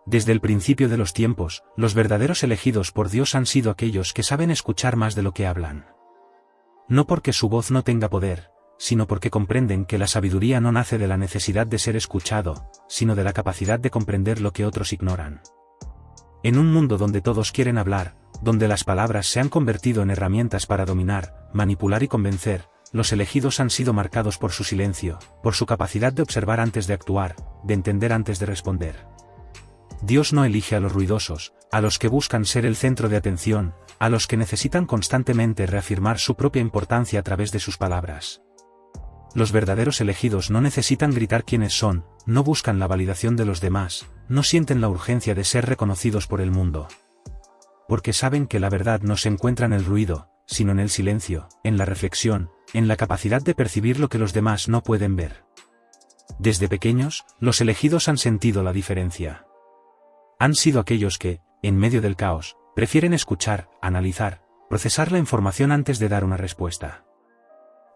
Desde el principio de los tiempos, los verdaderos elegidos por Dios han sido aquellos que saben escuchar más de lo que hablan. No porque su voz no tenga poder, sino porque comprenden que la sabiduría no nace de la necesidad de ser escuchado, sino de la capacidad de comprender lo que otros ignoran. En un mundo donde todos quieren hablar, donde las palabras se han convertido en herramientas para dominar, manipular y convencer, los elegidos han sido marcados por su silencio, por su capacidad de observar antes de actuar, de entender antes de responder. Dios no elige a los ruidosos, a los que buscan ser el centro de atención, a los que necesitan constantemente reafirmar su propia importancia a través de sus palabras. Los verdaderos elegidos no necesitan gritar quiénes son, no buscan la validación de los demás, no sienten la urgencia de ser reconocidos por el mundo. Porque saben que la verdad no se encuentra en el ruido, sino en el silencio, en la reflexión, en la capacidad de percibir lo que los demás no pueden ver. Desde pequeños, los elegidos han sentido la diferencia. Han sido aquellos que, en medio del caos, prefieren escuchar, analizar, procesar la información antes de dar una respuesta.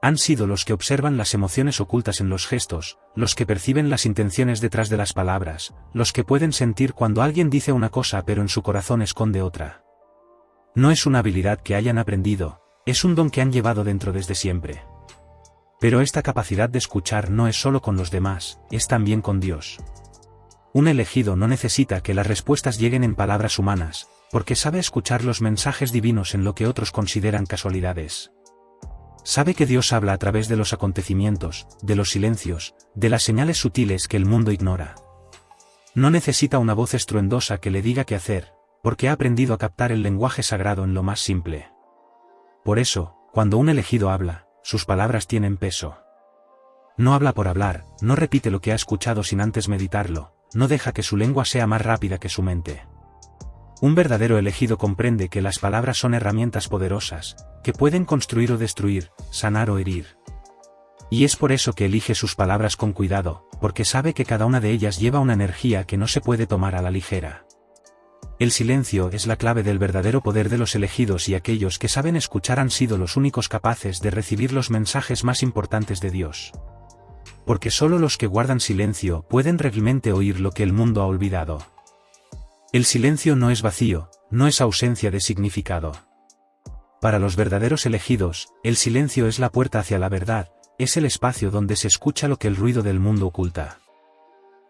Han sido los que observan las emociones ocultas en los gestos, los que perciben las intenciones detrás de las palabras, los que pueden sentir cuando alguien dice una cosa pero en su corazón esconde otra. No es una habilidad que hayan aprendido, es un don que han llevado dentro desde siempre. Pero esta capacidad de escuchar no es solo con los demás, es también con Dios. Un elegido no necesita que las respuestas lleguen en palabras humanas, porque sabe escuchar los mensajes divinos en lo que otros consideran casualidades. Sabe que Dios habla a través de los acontecimientos, de los silencios, de las señales sutiles que el mundo ignora. No necesita una voz estruendosa que le diga qué hacer, porque ha aprendido a captar el lenguaje sagrado en lo más simple. Por eso, cuando un elegido habla, sus palabras tienen peso. No habla por hablar, no repite lo que ha escuchado sin antes meditarlo, no deja que su lengua sea más rápida que su mente. Un verdadero elegido comprende que las palabras son herramientas poderosas, que pueden construir o destruir, sanar o herir. Y es por eso que elige sus palabras con cuidado, porque sabe que cada una de ellas lleva una energía que no se puede tomar a la ligera. El silencio es la clave del verdadero poder de los elegidos y aquellos que saben escuchar han sido los únicos capaces de recibir los mensajes más importantes de Dios. Porque solo los que guardan silencio pueden realmente oír lo que el mundo ha olvidado. El silencio no es vacío, no es ausencia de significado. Para los verdaderos elegidos, el silencio es la puerta hacia la verdad, es el espacio donde se escucha lo que el ruido del mundo oculta.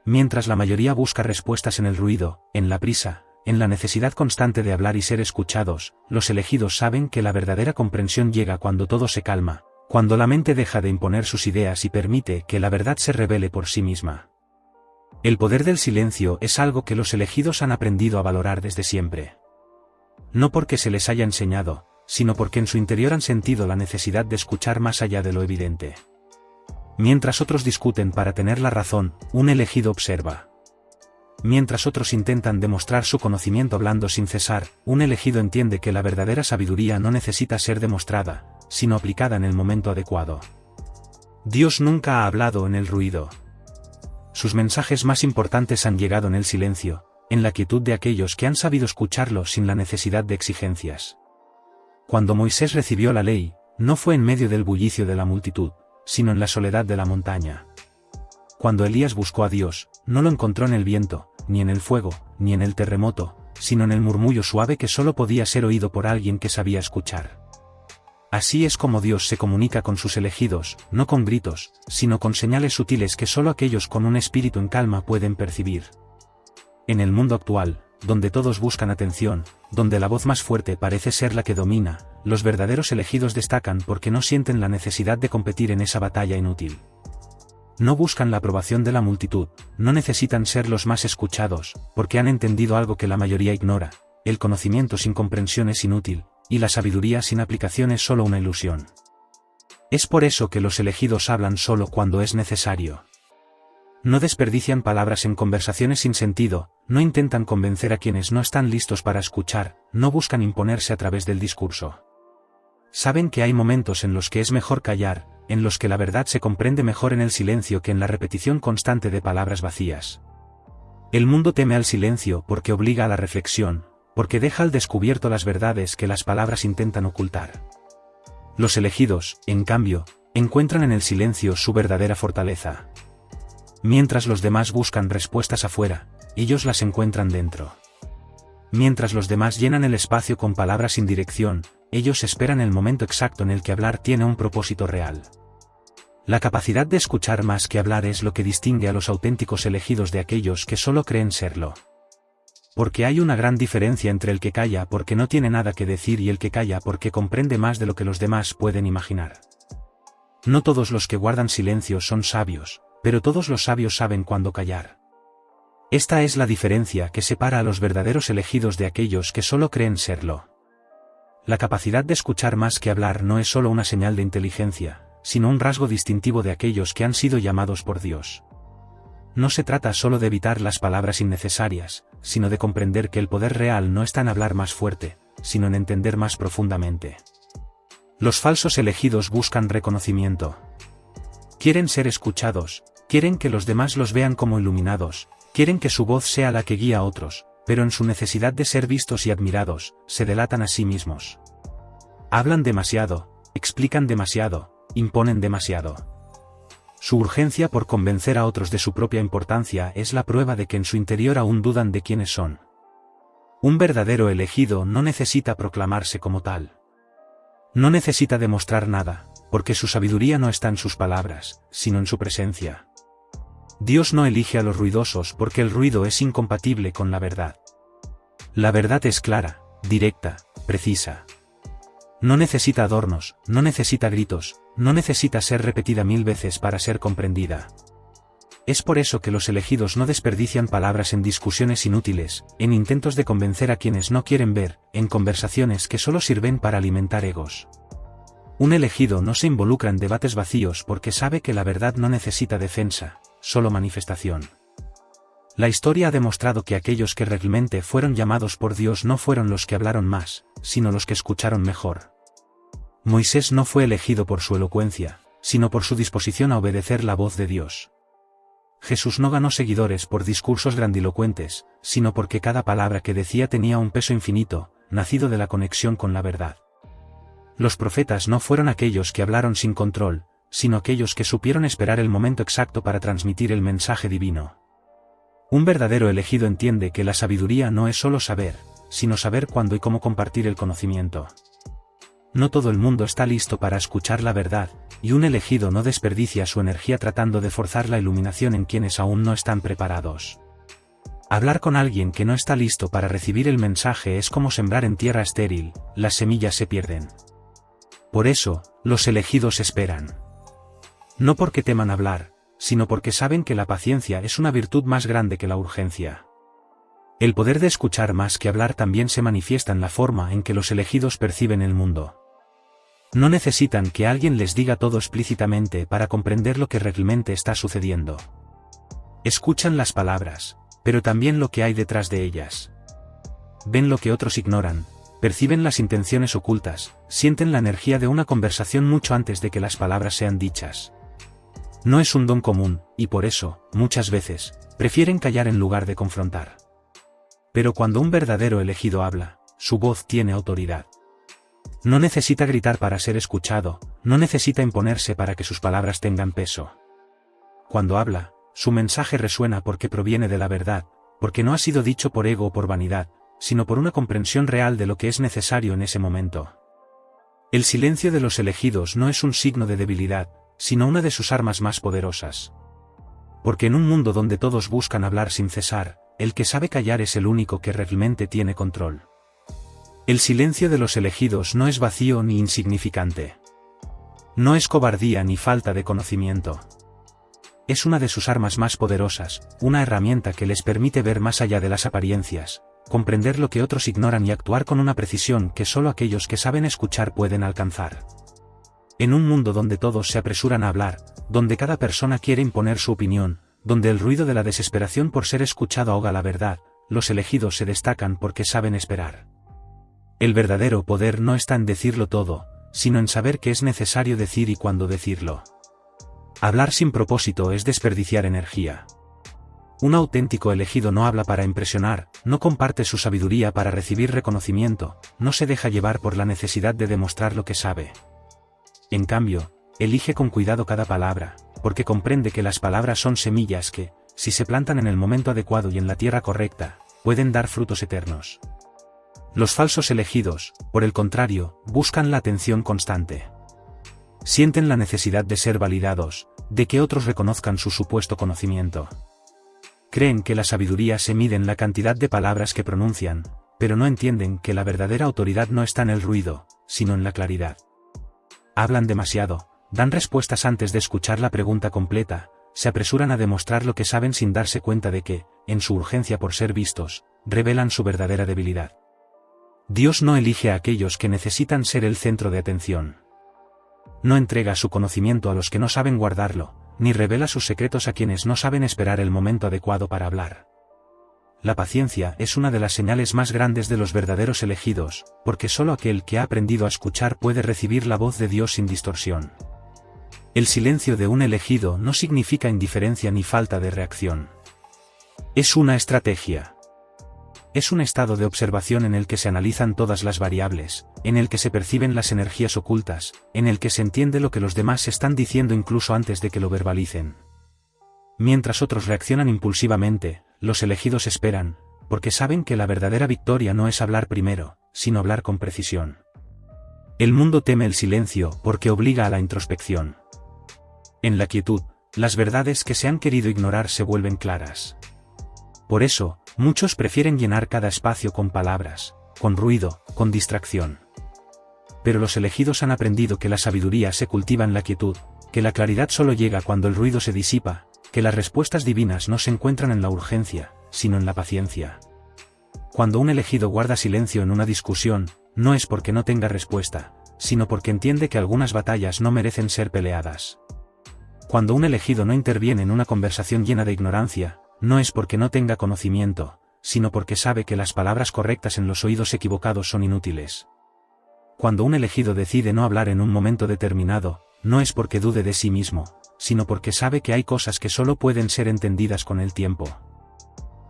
Mientras la mayoría busca respuestas en el ruido, en la prisa, en la necesidad constante de hablar y ser escuchados, los elegidos saben que la verdadera comprensión llega cuando todo se calma, cuando la mente deja de imponer sus ideas y permite que la verdad se revele por sí misma. El poder del silencio es algo que los elegidos han aprendido a valorar desde siempre. No porque se les haya enseñado, sino porque en su interior han sentido la necesidad de escuchar más allá de lo evidente. Mientras otros discuten para tener la razón, un elegido observa. Mientras otros intentan demostrar su conocimiento hablando sin cesar, un elegido entiende que la verdadera sabiduría no necesita ser demostrada, sino aplicada en el momento adecuado. Dios nunca ha hablado en el ruido. Sus mensajes más importantes han llegado en el silencio, en la quietud de aquellos que han sabido escucharlo sin la necesidad de exigencias. Cuando Moisés recibió la ley, no fue en medio del bullicio de la multitud, sino en la soledad de la montaña. Cuando Elías buscó a Dios, no lo encontró en el viento, ni en el fuego, ni en el terremoto, sino en el murmullo suave que solo podía ser oído por alguien que sabía escuchar. Así es como Dios se comunica con sus elegidos, no con gritos, sino con señales sutiles que solo aquellos con un espíritu en calma pueden percibir. En el mundo actual, donde todos buscan atención, donde la voz más fuerte parece ser la que domina, los verdaderos elegidos destacan porque no sienten la necesidad de competir en esa batalla inútil. No buscan la aprobación de la multitud, no necesitan ser los más escuchados, porque han entendido algo que la mayoría ignora: el conocimiento sin comprensión es inútil, y la sabiduría sin aplicación es solo una ilusión. Es por eso que los elegidos hablan solo cuando es necesario. No desperdician palabras en conversaciones sin sentido, no intentan convencer a quienes no están listos para escuchar, no buscan imponerse a través del discurso. Saben que hay momentos en los que es mejor callar, en los que la verdad se comprende mejor en el silencio que en la repetición constante de palabras vacías. El mundo teme al silencio porque obliga a la reflexión, porque deja al descubierto las verdades que las palabras intentan ocultar. Los elegidos, en cambio, encuentran en el silencio su verdadera fortaleza. Mientras los demás buscan respuestas afuera, ellos las encuentran dentro. Mientras los demás llenan el espacio con palabras sin dirección, ellos esperan el momento exacto en el que hablar tiene un propósito real. La capacidad de escuchar más que hablar es lo que distingue a los auténticos elegidos de aquellos que solo creen serlo. Porque hay una gran diferencia entre el que calla porque no tiene nada que decir y el que calla porque comprende más de lo que los demás pueden imaginar. No todos los que guardan silencio son sabios, pero todos los sabios saben cuándo callar. Esta es la diferencia que separa a los verdaderos elegidos de aquellos que solo creen serlo. La capacidad de escuchar más que hablar no es solo una señal de inteligencia, sino un rasgo distintivo de aquellos que han sido llamados por Dios. No se trata solo de evitar las palabras innecesarias, sino de comprender que el poder real no está en hablar más fuerte, sino en entender más profundamente. Los falsos elegidos buscan reconocimiento. Quieren ser escuchados, quieren que los demás los vean como iluminados, quieren que su voz sea la que guía a otros, pero en su necesidad de ser vistos y admirados, se delatan a sí mismos. Hablan demasiado, explican demasiado, imponen demasiado. Su urgencia por convencer a otros de su propia importancia es la prueba de que en su interior aún dudan de quiénes son. Un verdadero elegido no necesita proclamarse como tal. No necesita demostrar nada, porque su sabiduría no está en sus palabras, sino en su presencia. Dios no elige a los ruidosos porque el ruido es incompatible con la verdad. La verdad es clara, directa, precisa. No necesita adornos, no necesita gritos, no necesita ser repetida 1000 veces para ser comprendida. Es por eso que los elegidos no desperdician palabras en discusiones inútiles, en intentos de convencer a quienes no quieren ver, en conversaciones que solo sirven para alimentar egos. Un elegido no se involucra en debates vacíos porque sabe que la verdad no necesita defensa, solo manifestación. La historia ha demostrado que aquellos que realmente fueron llamados por Dios no fueron los que hablaron más, sino los que escucharon mejor. Moisés no fue elegido por su elocuencia, sino por su disposición a obedecer la voz de Dios. Jesús no ganó seguidores por discursos grandilocuentes, sino porque cada palabra que decía tenía un peso infinito, nacido de la conexión con la verdad. Los profetas no fueron aquellos que hablaron sin control, sino aquellos que supieron esperar el momento exacto para transmitir el mensaje divino. Un verdadero elegido entiende que la sabiduría no es solo saber, sino saber cuándo y cómo compartir el conocimiento. No todo el mundo está listo para escuchar la verdad, y un elegido no desperdicia su energía tratando de forzar la iluminación en quienes aún no están preparados. Hablar con alguien que no está listo para recibir el mensaje es como sembrar en tierra estéril, las semillas se pierden. Por eso, los elegidos esperan. No porque teman hablar, sino porque saben que la paciencia es una virtud más grande que la urgencia. El poder de escuchar más que hablar también se manifiesta en la forma en que los elegidos perciben el mundo. No necesitan que alguien les diga todo explícitamente para comprender lo que realmente está sucediendo. Escuchan las palabras, pero también lo que hay detrás de ellas. Ven lo que otros ignoran, perciben las intenciones ocultas, sienten la energía de una conversación mucho antes de que las palabras sean dichas. No es un don común, y por eso, muchas veces, prefieren callar en lugar de confrontar. Pero cuando un verdadero elegido habla, su voz tiene autoridad. No necesita gritar para ser escuchado, no necesita imponerse para que sus palabras tengan peso. Cuando habla, su mensaje resuena porque proviene de la verdad, porque no ha sido dicho por ego o por vanidad, sino por una comprensión real de lo que es necesario en ese momento. El silencio de los elegidos no es un signo de debilidad, sino una de sus armas más poderosas. Porque en un mundo donde todos buscan hablar sin cesar, el que sabe callar es el único que realmente tiene control. El silencio de los elegidos no es vacío ni insignificante. No es cobardía ni falta de conocimiento. Es una de sus armas más poderosas, una herramienta que les permite ver más allá de las apariencias, comprender lo que otros ignoran y actuar con una precisión que solo aquellos que saben escuchar pueden alcanzar. En un mundo donde todos se apresuran a hablar, donde cada persona quiere imponer su opinión, donde el ruido de la desesperación por ser escuchado ahoga la verdad, los elegidos se destacan porque saben esperar. El verdadero poder no está en decirlo todo, sino en saber qué es necesario decir y cuándo decirlo. Hablar sin propósito es desperdiciar energía. Un auténtico elegido no habla para impresionar, no comparte su sabiduría para recibir reconocimiento, no se deja llevar por la necesidad de demostrar lo que sabe. En cambio, elige con cuidado cada palabra, porque comprende que las palabras son semillas que, si se plantan en el momento adecuado y en la tierra correcta, pueden dar frutos eternos. Los falsos elegidos, por el contrario, buscan la atención constante. Sienten la necesidad de ser validados, de que otros reconozcan su supuesto conocimiento. Creen que la sabiduría se mide en la cantidad de palabras que pronuncian, pero no entienden que la verdadera autoridad no está en el ruido, sino en la claridad. Hablan demasiado, dan respuestas antes de escuchar la pregunta completa, se apresuran a demostrar lo que saben sin darse cuenta de que, en su urgencia por ser vistos, revelan su verdadera debilidad. Dios no elige a aquellos que necesitan ser el centro de atención. No entrega su conocimiento a los que no saben guardarlo, ni revela sus secretos a quienes no saben esperar el momento adecuado para hablar. La paciencia es una de las señales más grandes de los verdaderos elegidos, porque solo aquel que ha aprendido a escuchar puede recibir la voz de Dios sin distorsión. El silencio de un elegido no significa indiferencia ni falta de reacción. Es una estrategia. Es un estado de observación en el que se analizan todas las variables, en el que se perciben las energías ocultas, en el que se entiende lo que los demás están diciendo incluso antes de que lo verbalicen. Mientras otros reaccionan impulsivamente, los elegidos esperan, porque saben que la verdadera victoria no es hablar primero, sino hablar con precisión. El mundo teme el silencio porque obliga a la introspección. En la quietud, las verdades que se han querido ignorar se vuelven claras. Por eso, muchos prefieren llenar cada espacio con palabras, con ruido, con distracción. Pero los elegidos han aprendido que la sabiduría se cultiva en la quietud, que la claridad solo llega cuando el ruido se disipa, que las respuestas divinas no se encuentran en la urgencia, sino en la paciencia. Cuando un elegido guarda silencio en una discusión, no es porque no tenga respuesta, sino porque entiende que algunas batallas no merecen ser peleadas. Cuando un elegido no interviene en una conversación llena de ignorancia, no es porque no tenga conocimiento, sino porque sabe que las palabras correctas en los oídos equivocados son inútiles. Cuando un elegido decide no hablar en un momento determinado, no es porque dude de sí mismo, sino porque sabe que hay cosas que solo pueden ser entendidas con el tiempo.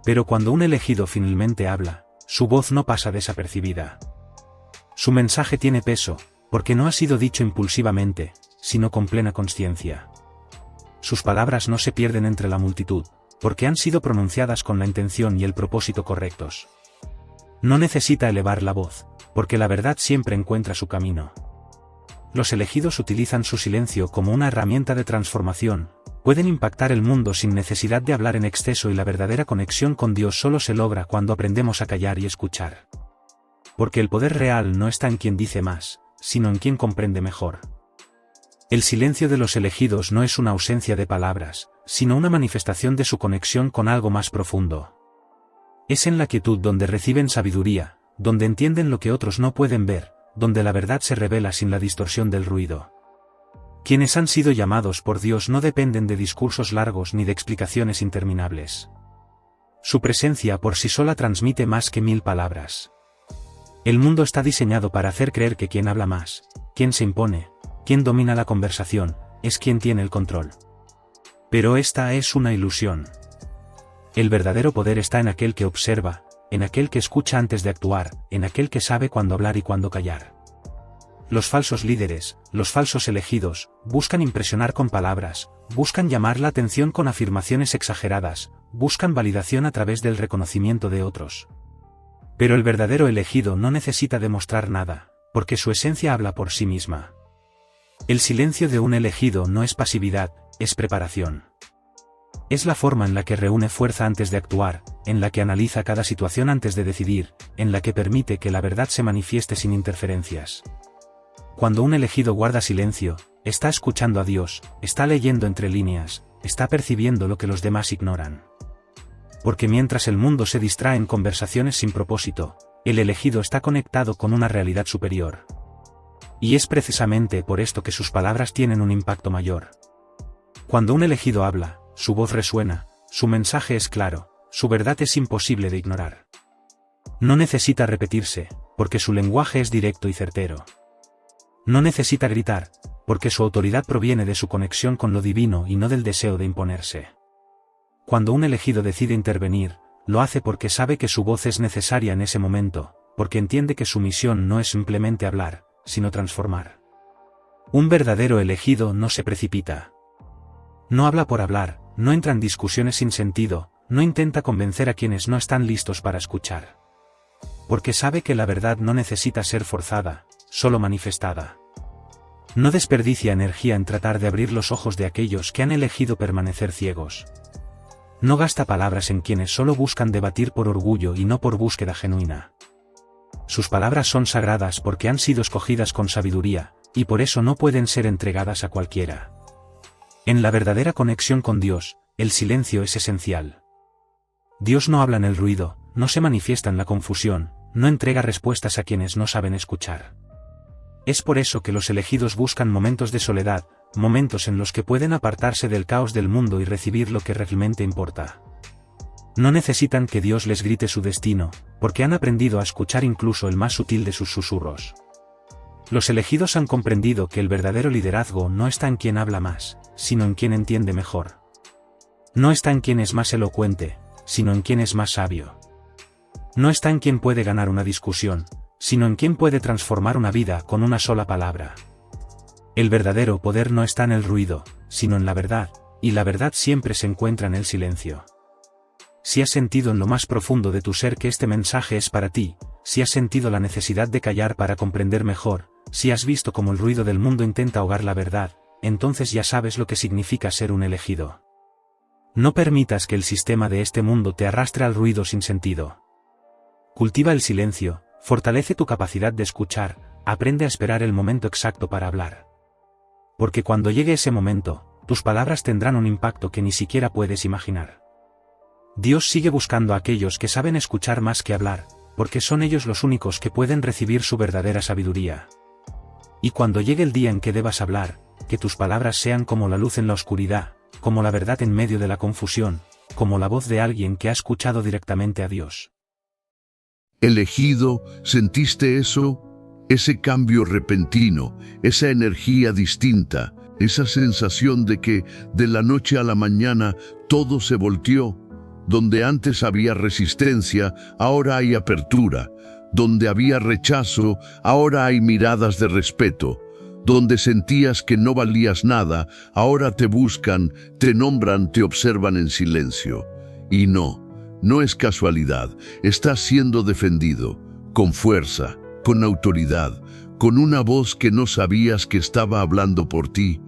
Pero cuando un elegido finalmente habla, su voz no pasa desapercibida. Su mensaje tiene peso, porque no ha sido dicho impulsivamente, sino con plena conciencia. Sus palabras no se pierden entre la multitud, porque han sido pronunciadas con la intención y el propósito correctos. No necesita elevar la voz, porque la verdad siempre encuentra su camino. Los elegidos utilizan su silencio como una herramienta de transformación, pueden impactar el mundo sin necesidad de hablar en exceso y la verdadera conexión con Dios solo se logra cuando aprendemos a callar y escuchar. Porque el poder real no está en quien dice más, sino en quien comprende mejor. El silencio de los elegidos no es una ausencia de palabras, sino una manifestación de su conexión con algo más profundo. Es en la quietud donde reciben sabiduría, donde entienden lo que otros no pueden ver, donde la verdad se revela sin la distorsión del ruido. Quienes han sido llamados por Dios no dependen de discursos largos ni de explicaciones interminables. Su presencia por sí sola transmite más que 1000 palabras. El mundo está diseñado para hacer creer que quien habla más, quien se impone, quien domina la conversación, es quien tiene el control. Pero esta es una ilusión. El verdadero poder está en aquel que observa, en aquel que escucha antes de actuar, en aquel que sabe cuándo hablar y cuándo callar. Los falsos líderes, los falsos elegidos, buscan impresionar con palabras, buscan llamar la atención con afirmaciones exageradas, buscan validación a través del reconocimiento de otros. Pero el verdadero elegido no necesita demostrar nada, porque su esencia habla por sí misma. El silencio de un elegido no es pasividad, es preparación. Es la forma en la que reúne fuerza antes de actuar, en la que analiza cada situación antes de decidir, en la que permite que la verdad se manifieste sin interferencias. Cuando un elegido guarda silencio, está escuchando a Dios, está leyendo entre líneas, está percibiendo lo que los demás ignoran. Porque mientras el mundo se distrae en conversaciones sin propósito, el elegido está conectado con una realidad superior. Y es precisamente por esto que sus palabras tienen un impacto mayor. Cuando un elegido habla, su voz resuena, su mensaje es claro, su verdad es imposible de ignorar. No necesita repetirse, porque su lenguaje es directo y certero. No necesita gritar, porque su autoridad proviene de su conexión con lo divino y no del deseo de imponerse. Cuando un elegido decide intervenir, lo hace porque sabe que su voz es necesaria en ese momento, porque entiende que su misión no es simplemente hablar, sino transformar. Un verdadero elegido no se precipita. No habla por hablar, no entra en discusiones sin sentido, no intenta convencer a quienes no están listos para escuchar. Porque sabe que la verdad no necesita ser forzada, solo manifestada. No desperdicia energía en tratar de abrir los ojos de aquellos que han elegido permanecer ciegos. No gasta palabras en quienes solo buscan debatir por orgullo y no por búsqueda genuina. Sus palabras son sagradas porque han sido escogidas con sabiduría, y por eso no pueden ser entregadas a cualquiera. En la verdadera conexión con Dios, el silencio es esencial. Dios no habla en el ruido, no se manifiesta en la confusión, no entrega respuestas a quienes no saben escuchar. Es por eso que los elegidos buscan momentos de soledad, momentos en los que pueden apartarse del caos del mundo y recibir lo que realmente importa. No necesitan que Dios les grite su destino, porque han aprendido a escuchar incluso el más sutil de sus susurros. Los elegidos han comprendido que el verdadero liderazgo no está en quien habla más, sino en quien entiende mejor. No está en quien es más elocuente, sino en quien es más sabio. No está en quien puede ganar una discusión, sino en quien puede transformar una vida con una sola palabra. El verdadero poder no está en el ruido, sino en la verdad, y la verdad siempre se encuentra en el silencio. Si has sentido en lo más profundo de tu ser que este mensaje es para ti, si has sentido la necesidad de callar para comprender mejor, si has visto cómo el ruido del mundo intenta ahogar la verdad, entonces ya sabes lo que significa ser un elegido. No permitas que el sistema de este mundo te arrastre al ruido sin sentido. Cultiva el silencio, fortalece tu capacidad de escuchar, aprende a esperar el momento exacto para hablar. Porque cuando llegue ese momento, tus palabras tendrán un impacto que ni siquiera puedes imaginar. Dios sigue buscando a aquellos que saben escuchar más que hablar, porque son ellos los únicos que pueden recibir su verdadera sabiduría. Y cuando llegue el día en que debas hablar, que tus palabras sean como la luz en la oscuridad, como la verdad en medio de la confusión, como la voz de alguien que ha escuchado directamente a Dios. Elegido, ¿sentiste eso? Ese cambio repentino, esa energía distinta, esa sensación de que, de la noche a la mañana, todo se volteó. Donde antes había resistencia, ahora hay apertura. Donde había rechazo, ahora hay miradas de respeto. Donde sentías que no valías nada, ahora te buscan, te nombran, te observan en silencio. Y no es casualidad, estás siendo defendido, con fuerza, con autoridad, con una voz que no sabías que estaba hablando por ti.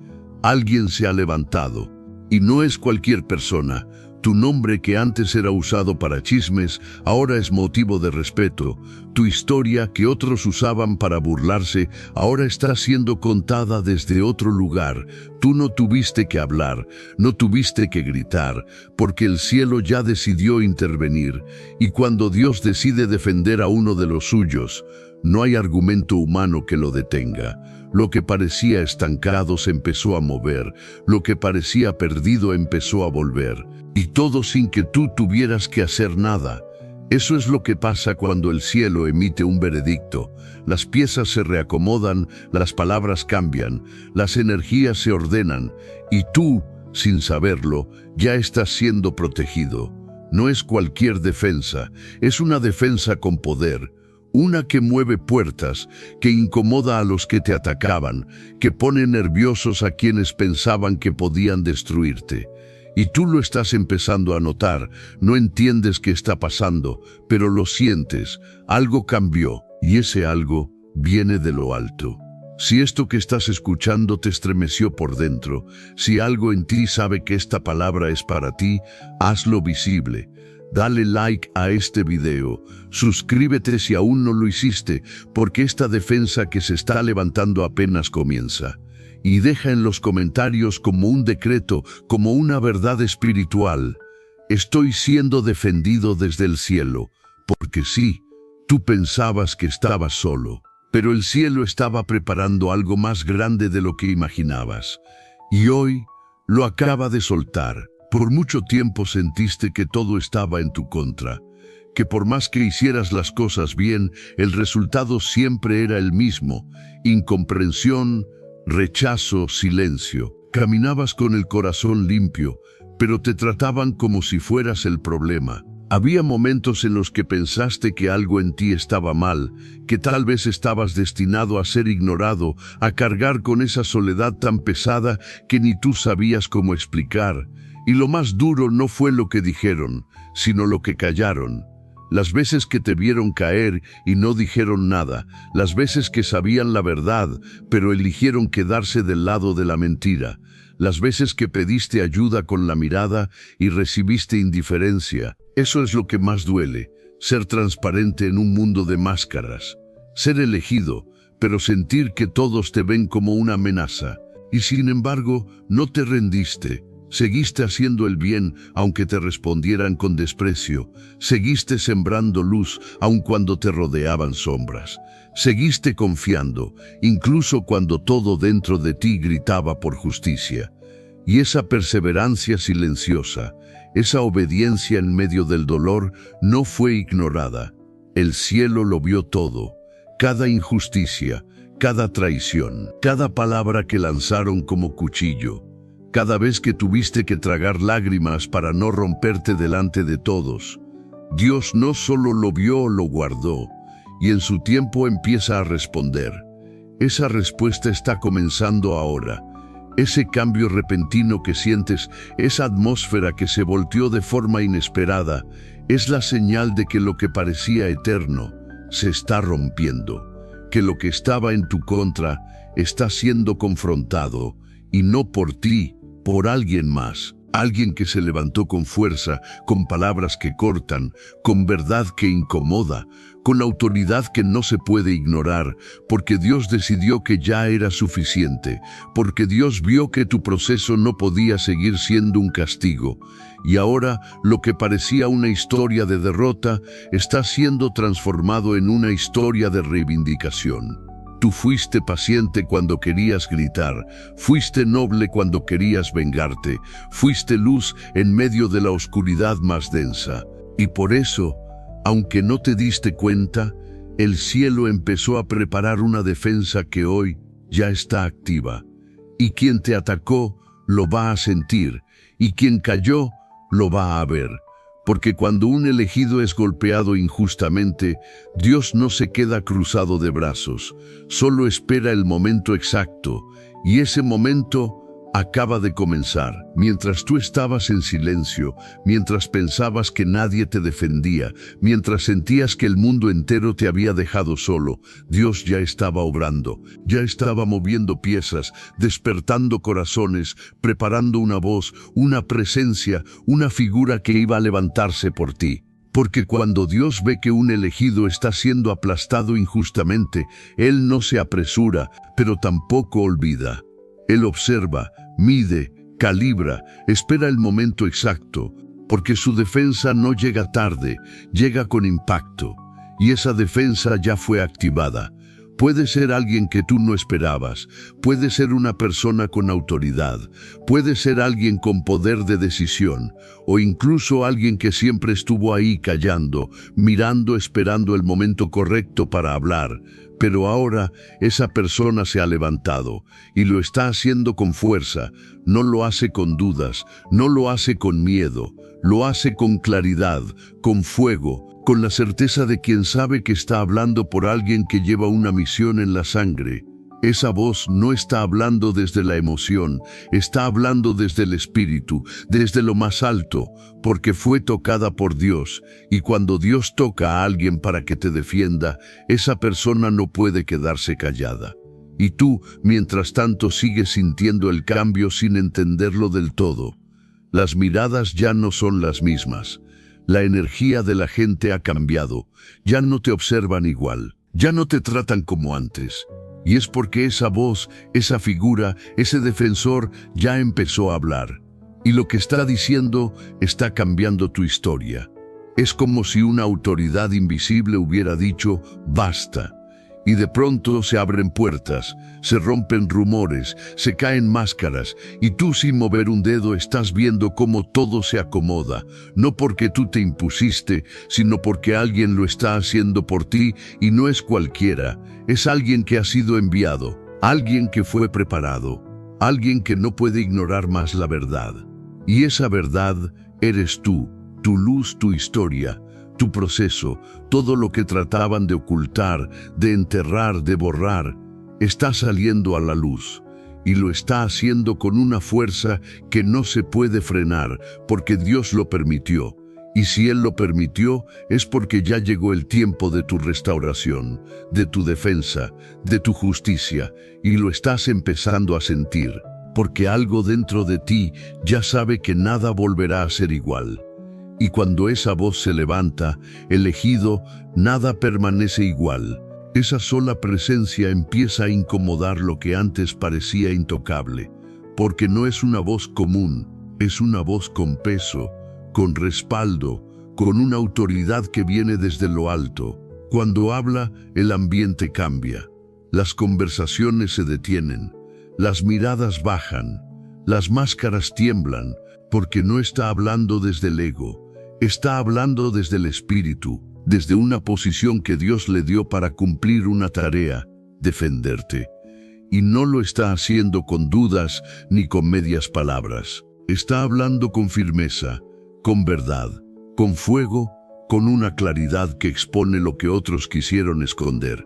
Alguien se ha levantado, y no es cualquier persona. Tu nombre que antes era usado para chismes, ahora es motivo de respeto. Tu historia que otros usaban para burlarse, ahora está siendo contada desde otro lugar. Tú no tuviste que hablar, no tuviste que gritar, porque el cielo ya decidió intervenir. Y cuando Dios decide defender a uno de los suyos, no hay argumento humano que lo detenga. Lo que parecía estancado se empezó a mover, lo que parecía perdido empezó a volver. Y todo sin que tú tuvieras que hacer nada. Eso es lo que pasa cuando el cielo emite un veredicto. Las piezas se reacomodan, las palabras cambian, las energías se ordenan, y tú, sin saberlo, ya estás siendo protegido. No es cualquier defensa, es una defensa con poder. Una que mueve puertas, que incomoda a los que te atacaban, que pone nerviosos a quienes pensaban que podían destruirte. Y tú lo estás empezando a notar, no entiendes qué está pasando, pero lo sientes, algo cambió, y ese algo viene de lo alto. Si esto que estás escuchando te estremeció por dentro, si algo en ti sabe que esta palabra es para ti, hazlo visible. Dale like a este video, suscríbete si aún no lo hiciste, porque esta defensa que se está levantando apenas comienza. Y deja en los comentarios como un decreto, como una verdad espiritual. Estoy siendo defendido desde el cielo, porque sí, tú pensabas que estabas solo, pero el cielo estaba preparando algo más grande de lo que imaginabas. Y hoy lo acaba de soltar. Por mucho tiempo sentiste que todo estaba en tu contra, que por más que hicieras las cosas bien, el resultado siempre era el mismo: incomprensión, rechazo, silencio. Caminabas con el corazón limpio, pero te trataban como si fueras el problema. Había momentos en los que pensaste que algo en ti estaba mal, que tal vez estabas destinado a ser ignorado, a cargar con esa soledad tan pesada que ni tú sabías cómo explicar. Y lo más duro no fue lo que dijeron, sino lo que callaron. Las veces que te vieron caer y no dijeron nada, las veces que sabían la verdad, pero eligieron quedarse del lado de la mentira, las veces que pediste ayuda con la mirada y recibiste indiferencia. Eso es lo que más duele, ser transparente en un mundo de máscaras, ser elegido, pero sentir que todos te ven como una amenaza. Y sin embargo, no te rendiste. Seguiste haciendo el bien, aunque te respondieran con desprecio. Seguiste sembrando luz, aun cuando te rodeaban sombras. Seguiste confiando, incluso cuando todo dentro de ti gritaba por justicia. Y esa perseverancia silenciosa, esa obediencia en medio del dolor, no fue ignorada. El cielo lo vio todo, cada injusticia, cada traición, cada palabra que lanzaron como cuchillo. Cada vez que tuviste que tragar lágrimas para no romperte delante de todos, Dios no solo lo vio, lo guardó, y en su tiempo empieza a responder. Esa respuesta está comenzando ahora. Ese cambio repentino que sientes, esa atmósfera que se volteó de forma inesperada, es la señal de que lo que parecía eterno se está rompiendo, que lo que estaba en tu contra está siendo confrontado, y no por ti, por alguien más, alguien que se levantó con fuerza, con palabras que cortan, con verdad que incomoda, con autoridad que no se puede ignorar, porque Dios decidió que ya era suficiente, porque Dios vio que tu proceso no podía seguir siendo un castigo, y ahora lo que parecía una historia de derrota está siendo transformado en una historia de reivindicación. Tú fuiste paciente cuando querías gritar, fuiste noble cuando querías vengarte, fuiste luz en medio de la oscuridad más densa. Y por eso, aunque no te diste cuenta, el cielo empezó a preparar una defensa que hoy ya está activa. Y quien te atacó lo va a sentir, y quien cayó lo va a ver. Porque cuando un elegido es golpeado injustamente, Dios no se queda cruzado de brazos, solo espera el momento exacto, y ese momento acaba de comenzar. Mientras tú estabas en silencio, mientras pensabas que nadie te defendía, mientras sentías que el mundo entero te había dejado solo, Dios ya estaba obrando, ya estaba moviendo piezas, despertando corazones, preparando una voz, una presencia, una figura que iba a levantarse por ti. Porque cuando Dios ve que un elegido está siendo aplastado injustamente, Él no se apresura, pero tampoco olvida. Él observa, mide, calibra, espera el momento exacto, porque su defensa no llega tarde, llega con impacto, y esa defensa ya fue activada. Puede ser alguien que tú no esperabas, puede ser una persona con autoridad, puede ser alguien con poder de decisión, o incluso alguien que siempre estuvo ahí callando, mirando, esperando el momento correcto para hablar. Pero ahora esa persona se ha levantado y lo está haciendo con fuerza, no lo hace con dudas, no lo hace con miedo, lo hace con claridad, con fuego, con la certeza de quien sabe que está hablando por alguien que lleva una misión en la sangre. Esa voz no está hablando desde la emoción, está hablando desde el espíritu, desde lo más alto, porque fue tocada por Dios, y cuando Dios toca a alguien para que te defienda, esa persona no puede quedarse callada. Y tú, mientras tanto, sigues sintiendo el cambio sin entenderlo del todo. Las miradas ya no son las mismas. La energía de la gente ha cambiado, ya no te observan igual, ya no te tratan como antes. Y es porque esa voz, esa figura, ese defensor ya empezó a hablar. Y lo que está diciendo está cambiando tu historia. Es como si una autoridad invisible hubiera dicho, basta. Y de pronto se abren puertas, se rompen rumores, se caen máscaras, y tú sin mover un dedo estás viendo cómo todo se acomoda, no porque tú te impusiste, sino porque alguien lo está haciendo por ti, y no es cualquiera, es alguien que ha sido enviado, alguien que fue preparado, alguien que no puede ignorar más la verdad. Y esa verdad eres tú, tu luz, tu historia, tu proceso, todo lo que trataban de ocultar, de enterrar, de borrar, está saliendo a la luz. y lo está haciendo con una fuerza que no se puede frenar, porque Dios lo permitió. Y si Él lo permitió, es porque ya llegó el tiempo de tu restauración, de tu defensa, de tu justicia, y lo estás empezando a sentir, porque algo dentro de ti ya sabe que nada volverá a ser igual. Y cuando esa voz se levanta, elegido, nada permanece igual. Esa sola presencia empieza a incomodar lo que antes parecía intocable, porque no es una voz común, es una voz con peso, con respaldo, con una autoridad que viene desde lo alto. Cuando habla, el ambiente cambia. Las conversaciones se detienen, las miradas bajan, las máscaras tiemblan, porque no está hablando desde el ego, está hablando desde el espíritu, desde una posición que Dios le dio para cumplir una tarea, defenderte. Y no lo está haciendo con dudas ni con medias palabras. Está hablando con firmeza, con verdad, con fuego, con una claridad que expone lo que otros quisieron esconder.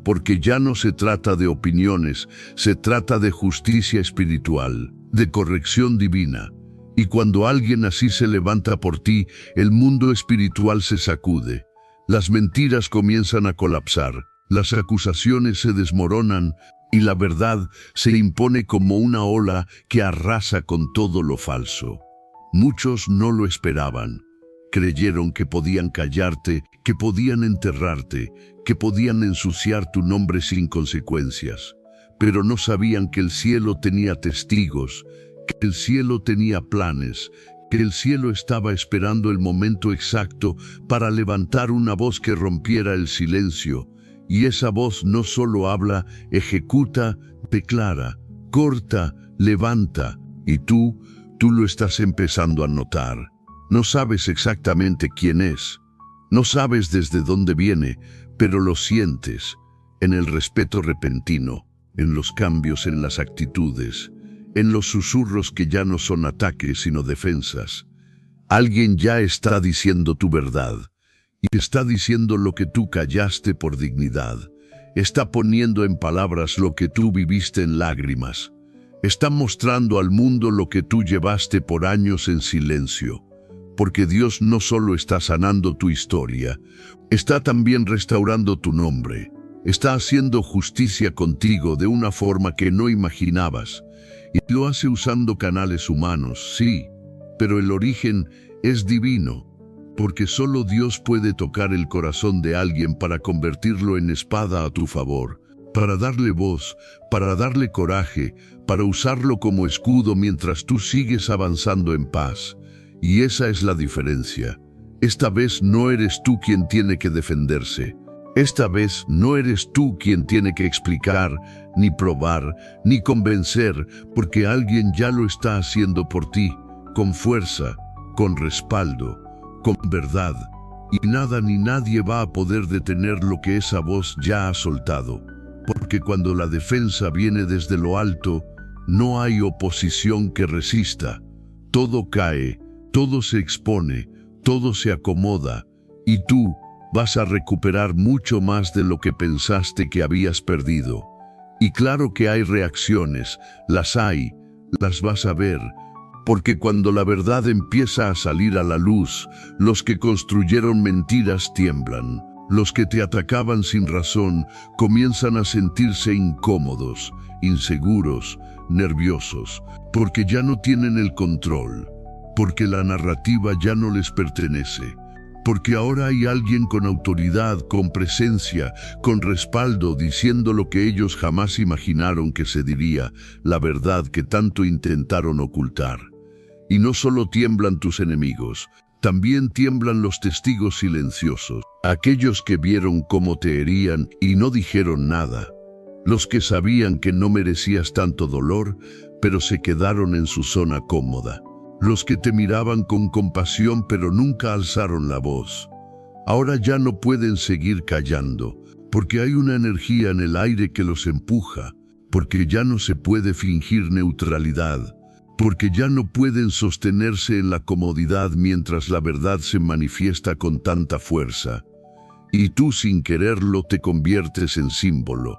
Porque ya no se trata de opiniones, se trata de justicia espiritual, de corrección divina. Y cuando alguien así se levanta por ti, el mundo espiritual se sacude. Las mentiras comienzan a colapsar, las acusaciones se desmoronan y la verdad se impone como una ola que arrasa con todo lo falso. Muchos no lo esperaban. Creyeron que podían callarte, que podían enterrarte, que podían ensuciar tu nombre sin consecuencias. Pero no sabían que el cielo tenía testigos, que el cielo tenía planes, que el cielo estaba esperando el momento exacto para levantar una voz que rompiera el silencio. Y esa voz no solo habla, ejecuta, declara, corta, levanta. Y tú lo estás empezando a notar. No sabes exactamente quién es, no sabes desde dónde viene, pero lo sientes, en el respeto repentino, en los cambios en las actitudes, en los susurros que ya no son ataques sino defensas. Alguien ya está diciendo tu verdad, y está diciendo lo que tú callaste por dignidad. Está poniendo en palabras lo que tú viviste en lágrimas. Está mostrando al mundo lo que tú llevaste por años en silencio. Porque Dios no solo está sanando tu historia, está también restaurando tu nombre. Está haciendo justicia contigo de una forma que no imaginabas. Y lo hace usando canales humanos, sí, pero el origen es divino. Porque solo Dios puede tocar el corazón de alguien para convertirlo en espada a tu favor, para darle voz, para darle coraje, para usarlo como escudo mientras tú sigues avanzando en paz. Y esa es la diferencia. Esta vez no eres tú quien tiene que defenderse. Esta vez no eres tú quien tiene que explicar, ni probar, ni convencer, porque alguien ya lo está haciendo por ti, con fuerza, con respaldo, con verdad. Y nada ni nadie va a poder detener lo que esa voz ya ha soltado. Porque cuando la defensa viene desde lo alto, no hay oposición que resista. Todo cae, todo se expone, todo se acomoda, y tú vas a recuperar mucho más de lo que pensaste que habías perdido. Y claro que hay reacciones, las vas a ver, porque cuando la verdad empieza a salir a la luz, los que construyeron mentiras tiemblan. Los que te atacaban sin razón comienzan a sentirse incómodos, inseguros, nerviosos, porque ya no tienen el control. Porque la narrativa ya no les pertenece, porque ahora hay alguien con autoridad, con presencia, con respaldo, diciendo lo que ellos jamás imaginaron que se diría, la verdad que tanto intentaron ocultar. Y no solo tiemblan tus enemigos, también tiemblan los testigos silenciosos, aquellos que vieron cómo te herían y no dijeron nada, los que sabían que no merecías tanto dolor, pero se quedaron en su zona cómoda. Los que te miraban con compasión pero nunca alzaron la voz. Ahora ya no pueden seguir callando, porque hay una energía en el aire que los empuja, porque ya no se puede fingir neutralidad, porque ya no pueden sostenerse en la comodidad mientras la verdad se manifiesta con tanta fuerza. Y tú sin quererlo te conviertes en símbolo,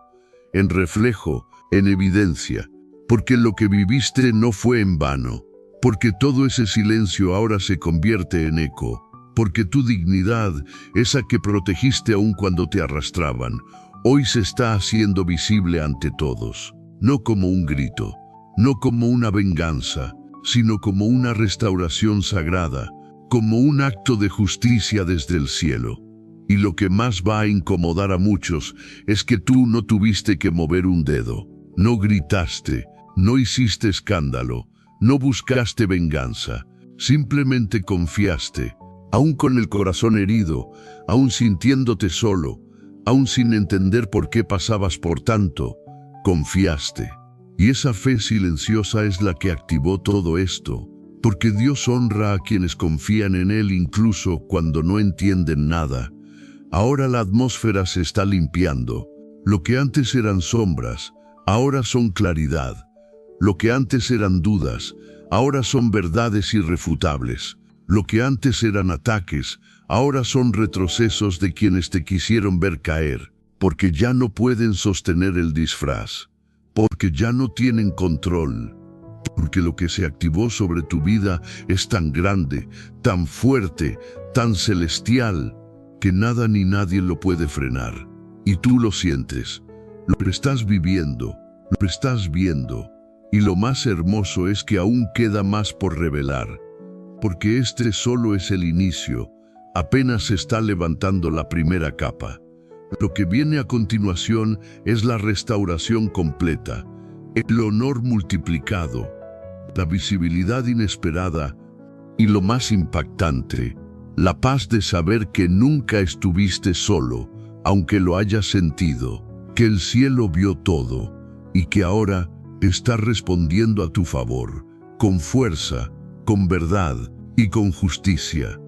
en reflejo, en evidencia. porque lo que viviste no fue en vano, porque todo ese silencio ahora se convierte en eco, porque tu dignidad, esa que protegiste aún cuando te arrastraban, hoy se está haciendo visible ante todos, no como un grito, no como una venganza, sino como una restauración sagrada, como un acto de justicia desde el cielo. Y lo que más va a incomodar a muchos es que tú no tuviste que mover un dedo, no gritaste, no hiciste escándalo, no buscaste venganza, simplemente confiaste, aún con el corazón herido, aún sintiéndote solo, aún sin entender por qué pasabas por tanto, confiaste. Y esa fe silenciosa es la que activó todo esto, porque Dios honra a quienes confían en Él incluso cuando no entienden nada. Ahora la atmósfera se está limpiando. Lo que antes eran sombras, ahora son claridad. Lo que antes eran dudas, ahora son verdades irrefutables. Lo que antes eran ataques, ahora son retrocesos de quienes te quisieron ver caer, porque ya no pueden sostener el disfraz, porque ya no tienen control, porque lo que se activó sobre tu vida es tan grande, tan fuerte, tan celestial, que nada ni nadie lo puede frenar. Y tú lo sientes, lo estás viviendo, lo estás viendo, y lo más hermoso es que aún queda más por revelar. Porque este solo es el inicio, apenas se está levantando la primera capa. Lo que viene a continuación es la restauración completa, el honor multiplicado, la visibilidad inesperada y lo más impactante, la paz de saber que nunca estuviste solo, aunque lo hayas sentido, que el cielo vio todo y que ahora está respondiendo a tu favor, con fuerza, con verdad y con justicia.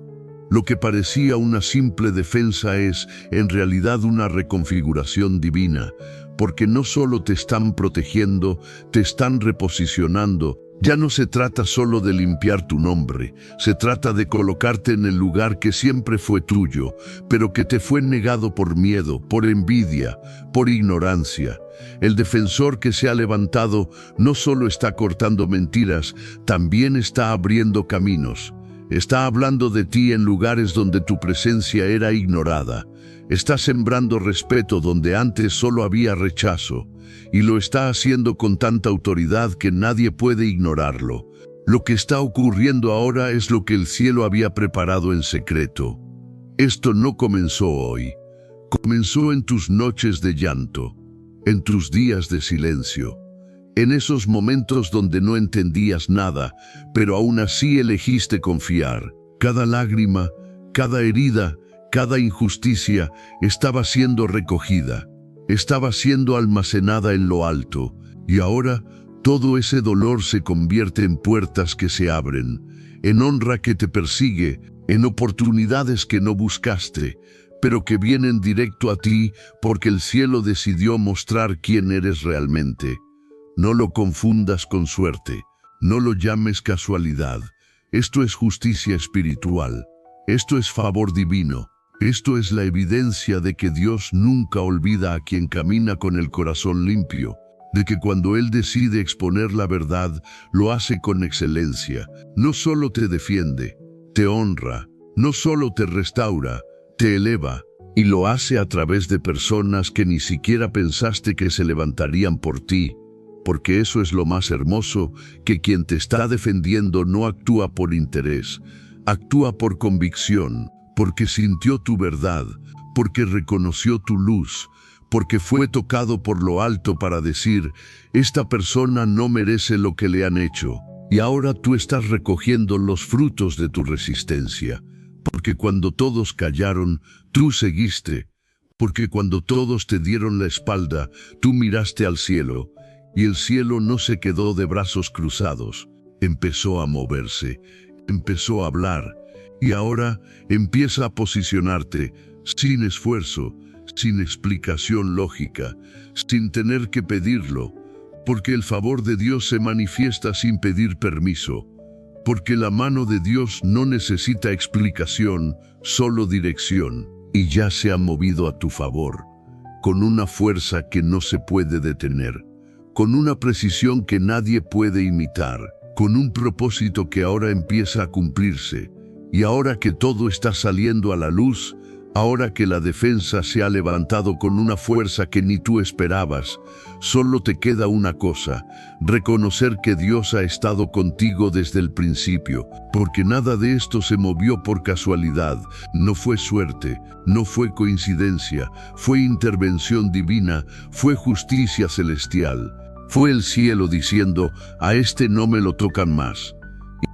Lo que parecía una simple defensa es, en realidad, una reconfiguración divina, porque no solo te están protegiendo, te están reposicionando. Ya no se trata solo de limpiar tu nombre, se trata de colocarte en el lugar que siempre fue tuyo, pero que te fue negado por miedo, por envidia, por ignorancia. El defensor que se ha levantado no solo está cortando mentiras, también está abriendo caminos. Está hablando de ti en lugares donde tu presencia era ignorada. Está sembrando respeto donde antes solo había rechazo. Y lo está haciendo con tanta autoridad que nadie puede ignorarlo. Lo que está ocurriendo ahora es lo que el cielo había preparado en secreto. Esto no comenzó hoy. Comenzó en tus noches de llanto, en tus días de silencio, en esos momentos donde no entendías nada, pero aún así elegiste confiar. Cada lágrima, cada herida, cada injusticia estaba siendo recogida, estaba siendo almacenada en lo alto, y ahora todo ese dolor se convierte en puertas que se abren, en honra que te persigue, en oportunidades que no buscaste, pero que vienen directo a ti porque el cielo decidió mostrar quién eres realmente. No lo confundas con suerte, no lo llames casualidad. Esto es justicia espiritual, esto es favor divino, esto es la evidencia de que Dios nunca olvida a quien camina con el corazón limpio, de que cuando Él decide exponer la verdad, lo hace con excelencia. No solo te defiende, te honra, no solo te restaura, te eleva, y lo hace a través de personas que ni siquiera pensaste que se levantarían por ti. Porque eso es lo más hermoso, que quien te está defendiendo no actúa por interés, actúa por convicción, porque sintió tu verdad, porque reconoció tu luz, porque fue tocado por lo alto para decir, esta persona no merece lo que le han hecho, y ahora tú estás recogiendo los frutos de tu resistencia, porque cuando todos callaron, tú seguiste, porque cuando todos te dieron la espalda, tú miraste al cielo, y el cielo no se quedó de brazos cruzados, empezó a moverse, empezó a hablar, y ahora empieza a posicionarte, sin esfuerzo, sin explicación lógica, sin tener que pedirlo, porque el favor de Dios se manifiesta sin pedir permiso, porque la mano de Dios no necesita explicación, solo dirección, y ya se ha movido a tu favor, con una fuerza que no se puede detener. con una precisión que nadie puede imitar, con un propósito que ahora empieza a cumplirse. Y ahora que todo está saliendo a la luz, ahora que la defensa se ha levantado con una fuerza que ni tú esperabas, solo te queda una cosa: reconocer que Dios ha estado contigo desde el principio, porque nada de esto se movió por casualidad, no fue suerte, no fue coincidencia, fue intervención divina, fue justicia celestial. Fue el cielo diciendo: a este no me lo tocan más.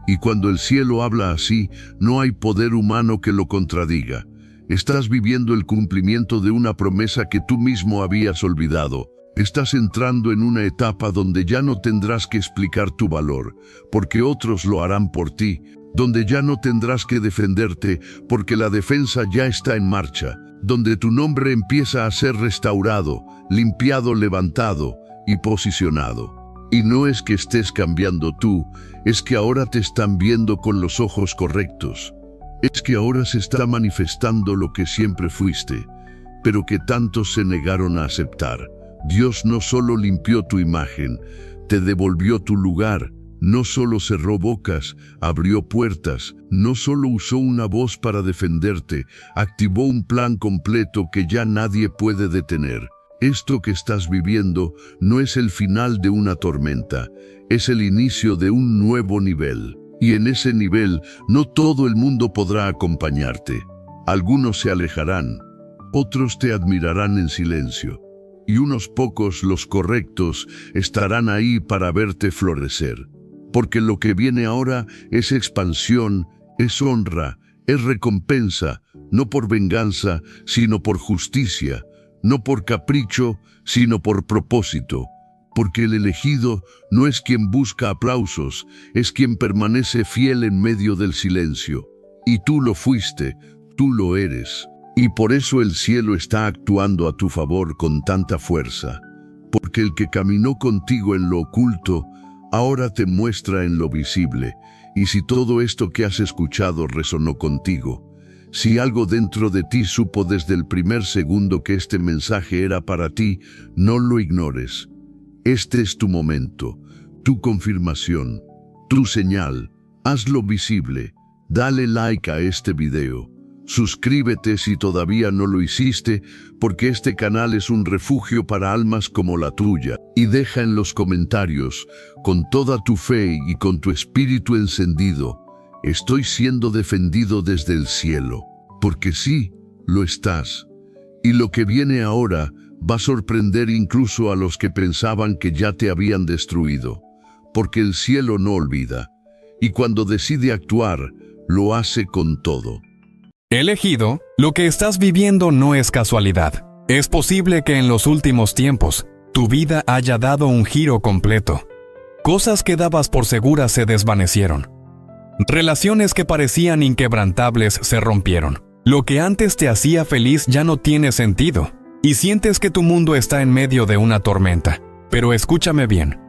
Y cuando el cielo habla así, no hay poder humano que lo contradiga. Estás viviendo el cumplimiento de una promesa que tú mismo habías olvidado. Estás entrando en una etapa donde ya no tendrás que explicar tu valor, porque otros lo harán por ti, donde ya no tendrás que defenderte, porque la defensa ya está en marcha, donde tu nombre empieza a ser restaurado, limpiado, levantado y posicionado. Y no es que estés cambiando tú, es que ahora te están viendo con los ojos correctos. Es que ahora se está manifestando lo que siempre fuiste, pero que tantos se negaron a aceptar. Dios no solo limpió tu imagen, te devolvió tu lugar, no solo cerró bocas, abrió puertas, no solo usó una voz para defenderte, activó un plan completo que ya nadie puede detener. Esto que estás viviendo no es el final de una tormenta, es el inicio de un nuevo nivel. Y en ese nivel no todo el mundo podrá acompañarte. Algunos se alejarán, otros te admirarán en silencio, y unos pocos, los correctos, estarán ahí para verte florecer. Porque lo que viene ahora es expansión, es honra, es recompensa, no por venganza, sino por justicia, no por capricho, sino por propósito. Porque el elegido no es quien busca aplausos, es quien permanece fiel en medio del silencio. Y tú lo fuiste, tú lo eres. Y por eso el cielo está actuando a tu favor con tanta fuerza. Porque el que caminó contigo en lo oculto, ahora te muestra en lo visible. Y si todo esto que has escuchado resonó contigo, si algo dentro de ti supo desde el primer segundo que este mensaje era para ti, no lo ignores. Este es tu momento, tu confirmación, tu señal. Hazlo visible. Dale like a este video. Suscríbete si todavía no lo hiciste, porque este canal es un refugio para almas como la tuya. Y deja en los comentarios, con toda tu fe y con tu espíritu encendido: estoy siendo defendido desde el cielo. Porque sí, lo estás. Y lo que viene ahora va a sorprender incluso a los que pensaban que ya te habían destruido. Porque el cielo no olvida. Y cuando decide actuar, lo hace con todo. Elegido, lo que estás viviendo no es casualidad. Es posible que en los últimos tiempos, tu vida haya dado un giro completo. Cosas que dabas por seguras se desvanecieron. Relaciones que parecían inquebrantables se rompieron. Lo que antes te hacía feliz ya no tiene sentido. Y sientes que tu mundo está en medio de una tormenta. Pero escúchame bien.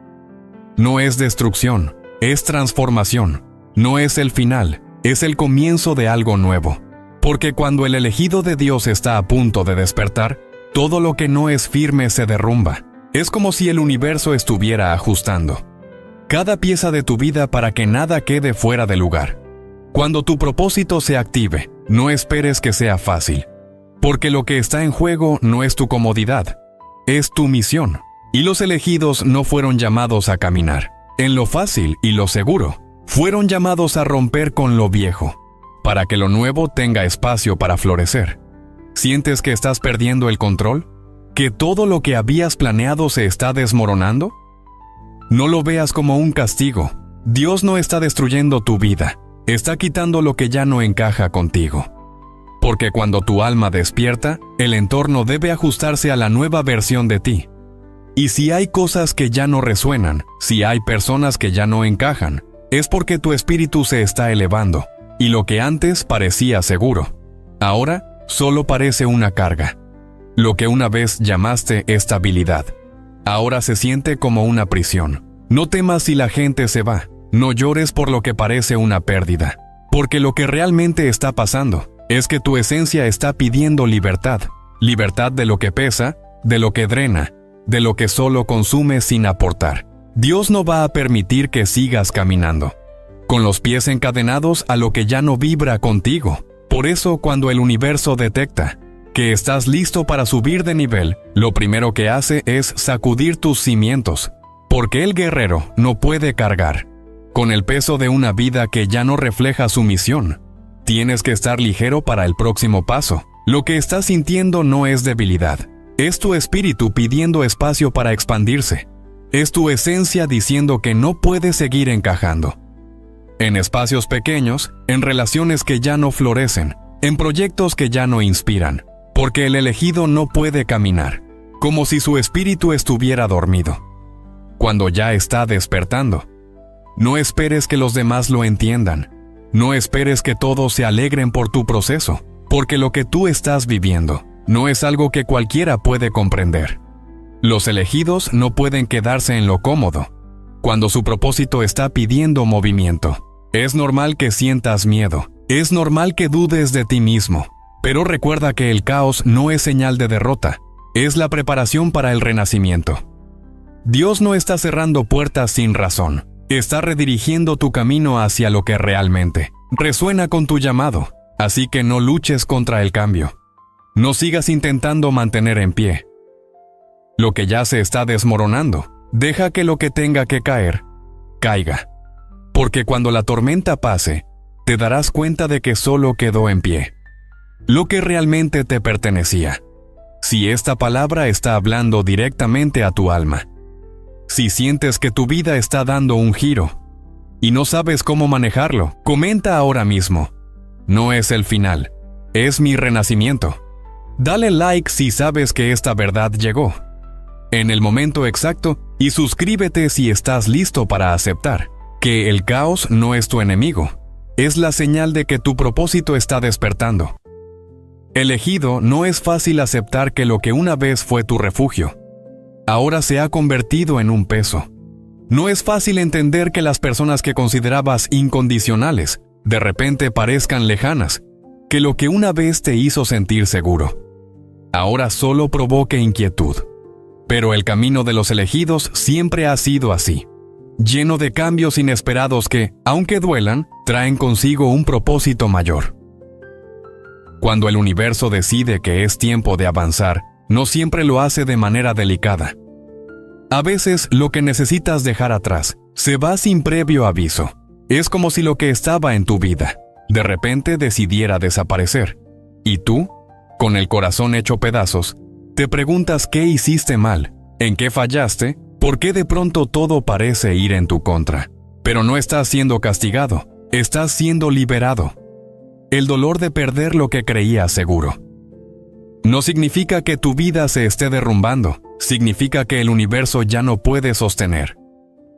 No es destrucción, es transformación. No es el final, es el comienzo de algo nuevo. Porque cuando el elegido de Dios está a punto de despertar, todo lo que no es firme se derrumba. Es como si el universo estuviera ajustando cada pieza de tu vida para que nada quede fuera de lugar. Cuando tu propósito se active, no esperes que sea fácil. Porque lo que está en juego no es tu comodidad, es tu misión. Y los elegidos no fueron llamados a caminar en lo fácil y lo seguro. Fueron llamados a romper con lo viejo, para que lo nuevo tenga espacio para florecer. ¿Sientes que estás perdiendo el control? ¿Que todo lo que habías planeado se está desmoronando? No lo veas como un castigo. Dios no está destruyendo tu vida, está quitando lo que ya no encaja contigo. Porque cuando tu alma despierta, el entorno debe ajustarse a la nueva versión de ti. Y si hay cosas que ya no resuenan, si hay personas que ya no encajan, es porque tu espíritu se está elevando. Y lo que antes parecía seguro, ahora solo parece una carga. Lo que una vez llamaste estabilidad, ahora se siente como una prisión. No temas si la gente se va, no llores por lo que parece una pérdida. Porque lo que realmente está pasando es que tu esencia está pidiendo libertad. Libertad de lo que pesa, de lo que drena, de lo que solo consumes sin aportar. Dios no va a permitir que sigas caminando con los pies encadenados a lo que ya no vibra contigo. Por eso, cuando el universo detecta que estás listo para subir de nivel, lo primero que hace es sacudir tus cimientos, porque el guerrero no puede cargar con el peso de una vida que ya no refleja su misión. Tienes que estar ligero para el próximo paso. Lo que estás sintiendo no es debilidad, es tu espíritu pidiendo espacio para expandirse. Es tu esencia diciendo que no puedes seguir encajando en espacios pequeños, en relaciones que ya no florecen, en proyectos que ya no inspiran, porque el elegido no puede caminar, como si su espíritu estuviera dormido, cuando ya está despertando. No esperes que los demás lo entiendan, no esperes que todos se alegren por tu proceso, porque lo que tú estás viviendo no es algo que cualquiera puede comprender. Los elegidos no pueden quedarse en lo cómodo, cuando su propósito está pidiendo movimiento. Es normal que sientas miedo, es normal que dudes de ti mismo, pero recuerda que el caos no es señal de derrota, es la preparación para el renacimiento. Dios no está cerrando puertas sin razón, está redirigiendo tu camino hacia lo que realmente resuena con tu llamado, así que no luches contra el cambio. No sigas intentando mantener en pie lo que ya se está desmoronando. Deja que lo que tenga que caer, caiga. Porque cuando la tormenta pase, te darás cuenta de que solo quedó en pie lo que realmente te pertenecía. Si esta palabra está hablando directamente a tu alma, si sientes que tu vida está dando un giro y no sabes cómo manejarlo, comenta ahora mismo: no es el final, es mi renacimiento. Dale like si sabes que esta verdad llegó en el momento exacto y suscríbete si estás listo para aceptar que el caos no es tu enemigo, es la señal de que tu propósito está despertando. Elegido, no es fácil aceptar que lo que una vez fue tu refugio, ahora se ha convertido en un peso. No es fácil entender que las personas que considerabas incondicionales de repente parezcan lejanas, que lo que una vez te hizo sentir seguro, ahora solo provoque inquietud. Pero el camino de los elegidos siempre ha sido así, lleno de cambios inesperados que, aunque duelan, traen consigo un propósito mayor. Cuando el universo decide que es tiempo de avanzar, no siempre lo hace de manera delicada. A veces lo que necesitas dejar atrás se va sin previo aviso. Es como si lo que estaba en tu vida de repente decidiera desaparecer. Y tú, con el corazón hecho pedazos, te preguntas qué hiciste mal, en qué fallaste, por qué de pronto todo parece ir en tu contra. Pero no estás siendo castigado, estás siendo liberado. El dolor de perder lo que creías seguro no significa que tu vida se esté derrumbando, significa que el universo ya no puede sostener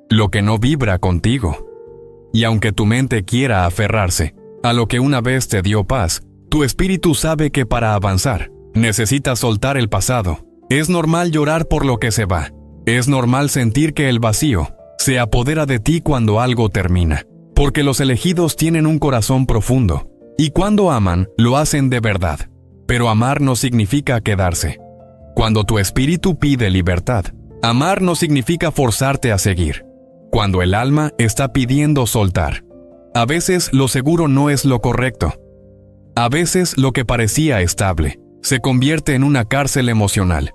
lo que no vibra contigo. Y aunque tu mente quiera aferrarse a lo que una vez te dio paz, tu espíritu sabe que para avanzar necesitas soltar el pasado. Es normal llorar por lo que se va. Es normal sentir que el vacío se apodera de ti cuando algo termina, porque los elegidos tienen un corazón profundo, y cuando aman, lo hacen de verdad. Pero amar no significa quedarse. Cuando tu espíritu pide libertad, amar no significa forzarte a seguir. Cuando el alma está pidiendo soltar, a veces lo seguro no es lo correcto. A veces lo que parecía estable se convierte en una cárcel emocional.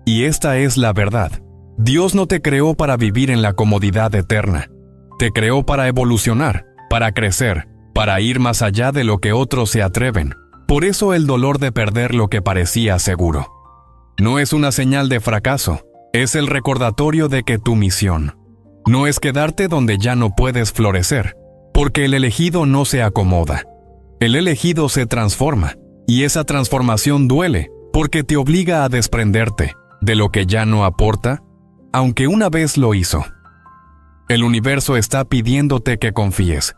Y esta es la verdad. Dios no te creó para vivir en la comodidad eterna. Te creó para evolucionar, para crecer, para ir más allá de lo que otros se atreven. Por eso el dolor de perder lo que parecía seguro no es una señal de fracaso, es el recordatorio de que tu misión no es quedarte donde ya no puedes florecer, porque el elegido no se acomoda. El elegido se transforma, y esa transformación duele, porque te obliga a desprenderte de lo que ya no aporta, aunque una vez lo hizo. El universo está pidiéndote que confíes,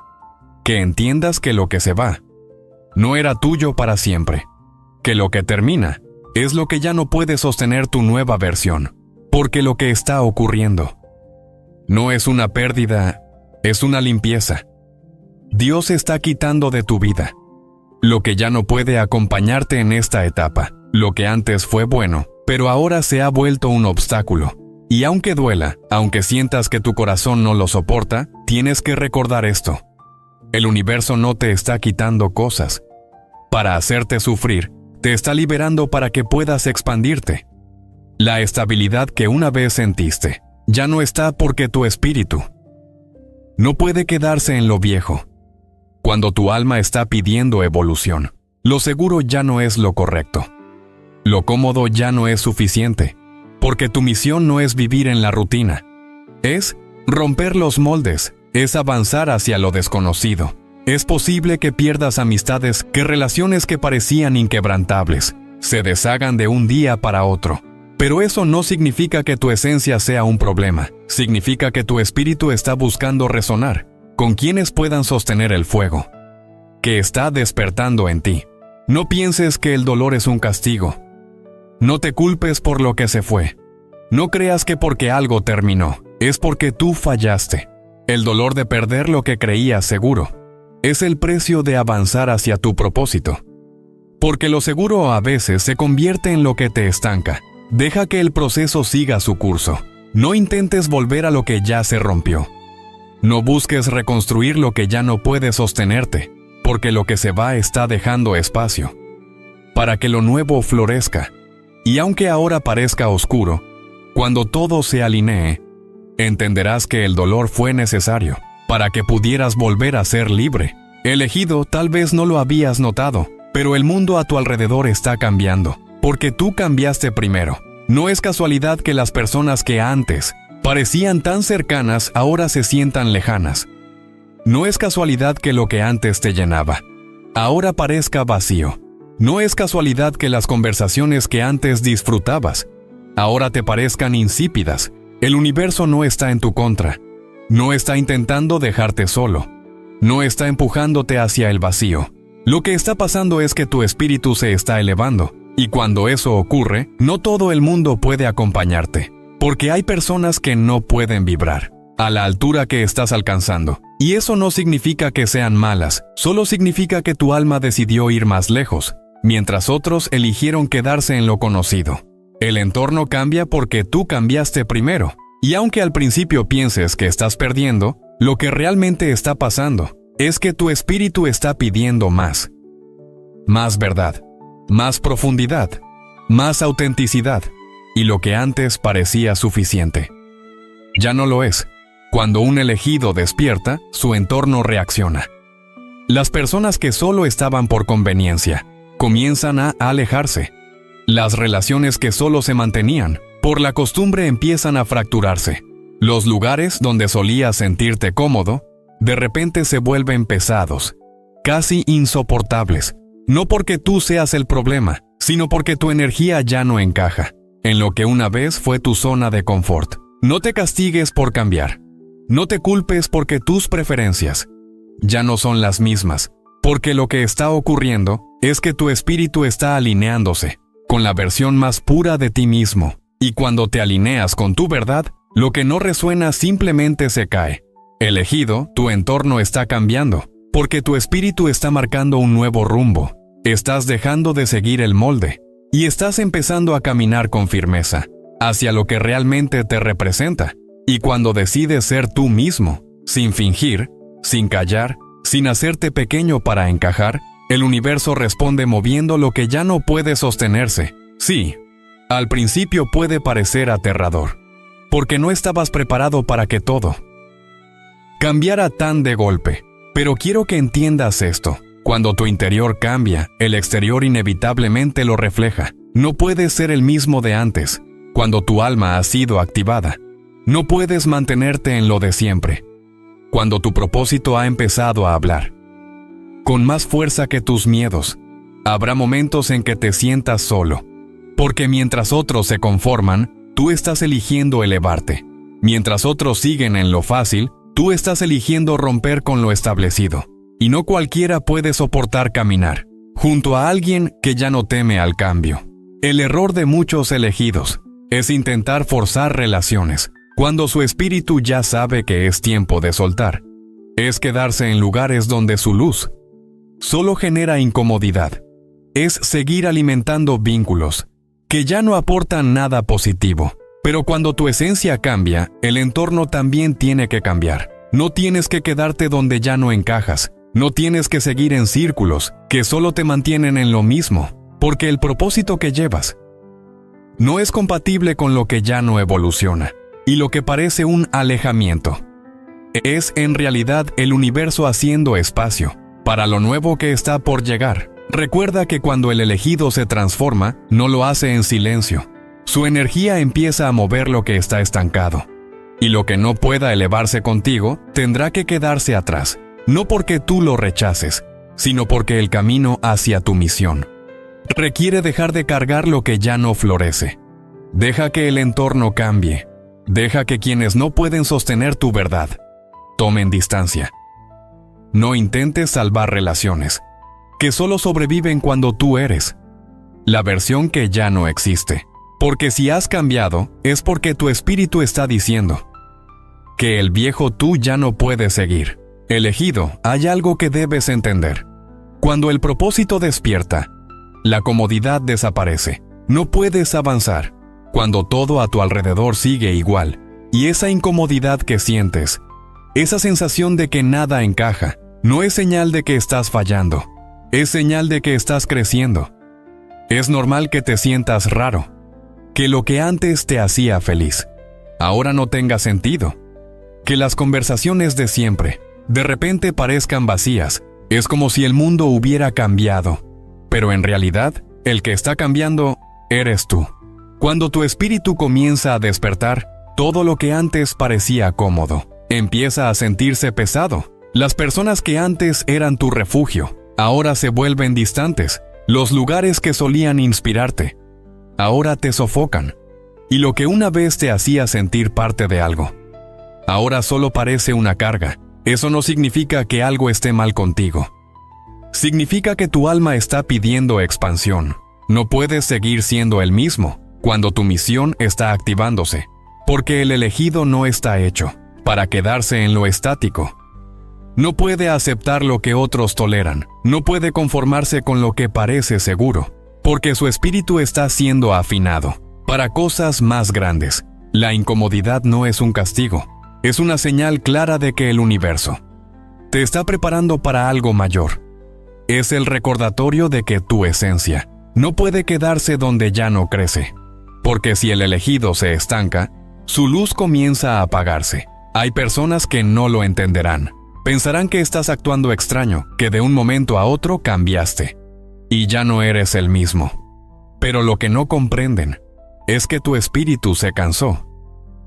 que entiendas que lo que se va no era tuyo para siempre, que lo que termina es lo que ya no puede sostener tu nueva versión, porque lo que está ocurriendo no es una pérdida, es una limpieza. Dios está quitando de tu vida lo que ya no puede acompañarte en esta etapa. Lo que antes fue bueno, pero ahora se ha vuelto un obstáculo. Y aunque duela, aunque sientas que tu corazón no lo soporta, tienes que recordar esto. El universo no te está quitando cosas. Para hacerte sufrir, te está liberando para que puedas expandirte. La estabilidad que una vez sentiste ya no está porque tu espíritu no puede quedarse en lo viejo. Cuando tu alma está pidiendo evolución, lo seguro ya no es lo correcto. Lo cómodo ya no es suficiente, porque tu misión no es vivir en la rutina. Es romper los moldes, es avanzar hacia lo desconocido. Es posible que pierdas amistades, que relaciones que parecían inquebrantables se deshagan de un día para otro. Pero eso no significa que tu esencia sea un problema. Significa que tu espíritu está buscando resonar con quienes puedan sostener el fuego que está despertando en ti. No pienses que el dolor es un castigo. No te culpes por lo que se fue. No creas que porque algo terminó, es porque tú fallaste. El dolor de perder lo que creías seguro es el precio de avanzar hacia tu propósito. Porque lo seguro a veces se convierte en lo que te estanca. Deja que el proceso siga su curso. No intentes volver a lo que ya se rompió. No busques reconstruir lo que ya no puede sostenerte, porque lo que se va está dejando espacio para que lo nuevo florezca. Y aunque ahora parezca oscuro, cuando todo se alinee, entenderás que el dolor fue necesario para que pudieras volver a ser libre. Elegido, tal vez no lo habías notado, pero el mundo a tu alrededor está cambiando. Porque tú cambiaste primero. No es casualidad que las personas que antes parecían tan cercanas ahora se sientan lejanas. No es casualidad que lo que antes te llenaba ahora parezca vacío. No es casualidad que las conversaciones que antes disfrutabas ahora te parezcan insípidas. El universo no está en tu contra. No está intentando dejarte solo. No está empujándote hacia el vacío. Lo que está pasando es que tu espíritu se está elevando. Y cuando eso ocurre, no todo el mundo puede acompañarte, porque hay personas que no pueden vibrar a la altura que estás alcanzando. Y eso no significa que sean malas, solo significa que tu alma decidió ir más lejos, mientras otros eligieron quedarse en lo conocido. El entorno cambia porque tú cambiaste primero. Y aunque al principio pienses que estás perdiendo, lo que realmente está pasando es que tu espíritu está pidiendo más. Más verdad. Más profundidad, más autenticidad, y lo que antes parecía suficiente ya no lo es. Cuando un elegido despierta, su entorno reacciona. Las personas que solo estaban por conveniencia comienzan a alejarse. Las relaciones que solo se mantenían por la costumbre empiezan a fracturarse. Los lugares donde solías sentirte cómodo, de repente se vuelven pesados, casi insoportables. No porque tú seas el problema, sino porque tu energía ya no encaja en lo que una vez fue tu zona de confort. No te castigues por cambiar. No te culpes porque tus preferencias ya no son las mismas, porque lo que está ocurriendo es que tu espíritu está alineándose con la versión más pura de ti mismo. Y cuando te alineas con tu verdad, lo que no resuena simplemente se cae. Elegido, tu entorno está cambiando, porque tu espíritu está marcando un nuevo rumbo. Estás dejando de seguir el molde y estás empezando a caminar con firmeza hacia lo que realmente te representa. Y cuando decides ser tú mismo, sin fingir, sin callar, sin hacerte pequeño para encajar, el universo responde moviendo lo que ya no puede sostenerse. Sí, al principio puede parecer aterrador, porque no estabas preparado para que todo cambiara tan de golpe. Pero quiero que entiendas esto. Cuando tu interior cambia, el exterior inevitablemente lo refleja. No puedes ser el mismo de antes. Cuando tu alma ha sido activada, no puedes mantenerte en lo de siempre. Cuando tu propósito ha empezado a hablar con más fuerza que tus miedos, habrá momentos en que te sientas solo. Porque mientras otros se conforman, tú estás eligiendo elevarte. Mientras otros siguen en lo fácil, tú estás eligiendo romper con lo establecido. Y no cualquiera puede soportar caminar junto a alguien que ya no teme al cambio. El error de muchos elegidos es intentar forzar relaciones cuando su espíritu ya sabe que es tiempo de soltar. Es quedarse en lugares donde su luz solo genera incomodidad. Es seguir alimentando vínculos que ya no aportan nada positivo. Pero cuando tu esencia cambia, el entorno también tiene que cambiar. No tienes que quedarte donde ya no encajas. No tienes que seguir en círculos que solo te mantienen en lo mismo, porque el propósito que llevas no es compatible con lo que ya no evoluciona, y lo que parece un alejamiento es en realidad el universo haciendo espacio para lo nuevo que está por llegar. Recuerda que cuando el elegido se transforma, no lo hace en silencio. Su energía empieza a mover lo que está estancado, y lo que no pueda elevarse contigo tendrá que quedarse atrás, no porque tú lo rechaces, sino porque el camino hacia tu misión requiere dejar de cargar lo que ya no florece. Deja que el entorno cambie. Deja que quienes no pueden sostener tu verdad tomen distancia. No intentes salvar relaciones que solo sobreviven cuando tú eres la versión que ya no existe. Porque si has cambiado, es porque tu espíritu está diciendo que el viejo tú ya no puede seguir. Elegido, hay algo que debes entender. Cuando el propósito despierta, la comodidad desaparece. No puedes avanzar cuando todo a tu alrededor sigue igual. Y esa incomodidad que sientes, esa sensación de que nada encaja, no es señal de que estás fallando. Es señal de que estás creciendo. Es normal que te sientas raro, que lo que antes te hacía feliz ahora no tenga sentido, que las conversaciones de siempre de repente parezcan vacías. Es como si el mundo hubiera cambiado, pero en realidad el que está cambiando eres tú. Cuando tu espíritu comienza a despertar, todo lo que antes parecía cómodo empieza a sentirse pesado. Las personas que antes eran tu refugio ahora se vuelven distantes. Los lugares que solían inspirarte ahora te sofocan. Y lo que una vez te hacía sentir parte de algo ahora solo parece una carga. Eso no significa que algo esté mal contigo. Significa que tu alma está pidiendo expansión. No puedes seguir siendo el mismo cuando tu misión está activándose, porque el elegido no está hecho para quedarse en lo estático. No puede aceptar lo que otros toleran. No puede conformarse con lo que parece seguro, porque su espíritu está siendo afinado para cosas más grandes. La incomodidad no es un castigo. Es una señal clara de que el universo te está preparando para algo mayor. Es el recordatorio de que tu esencia no puede quedarse donde ya no crece, porque si el elegido se estanca, su luz comienza a apagarse. Hay personas que no lo entenderán. Pensarán que estás actuando extraño, que de un momento a otro cambiaste, y ya no eres el mismo. Pero lo que no comprenden es que tu espíritu se cansó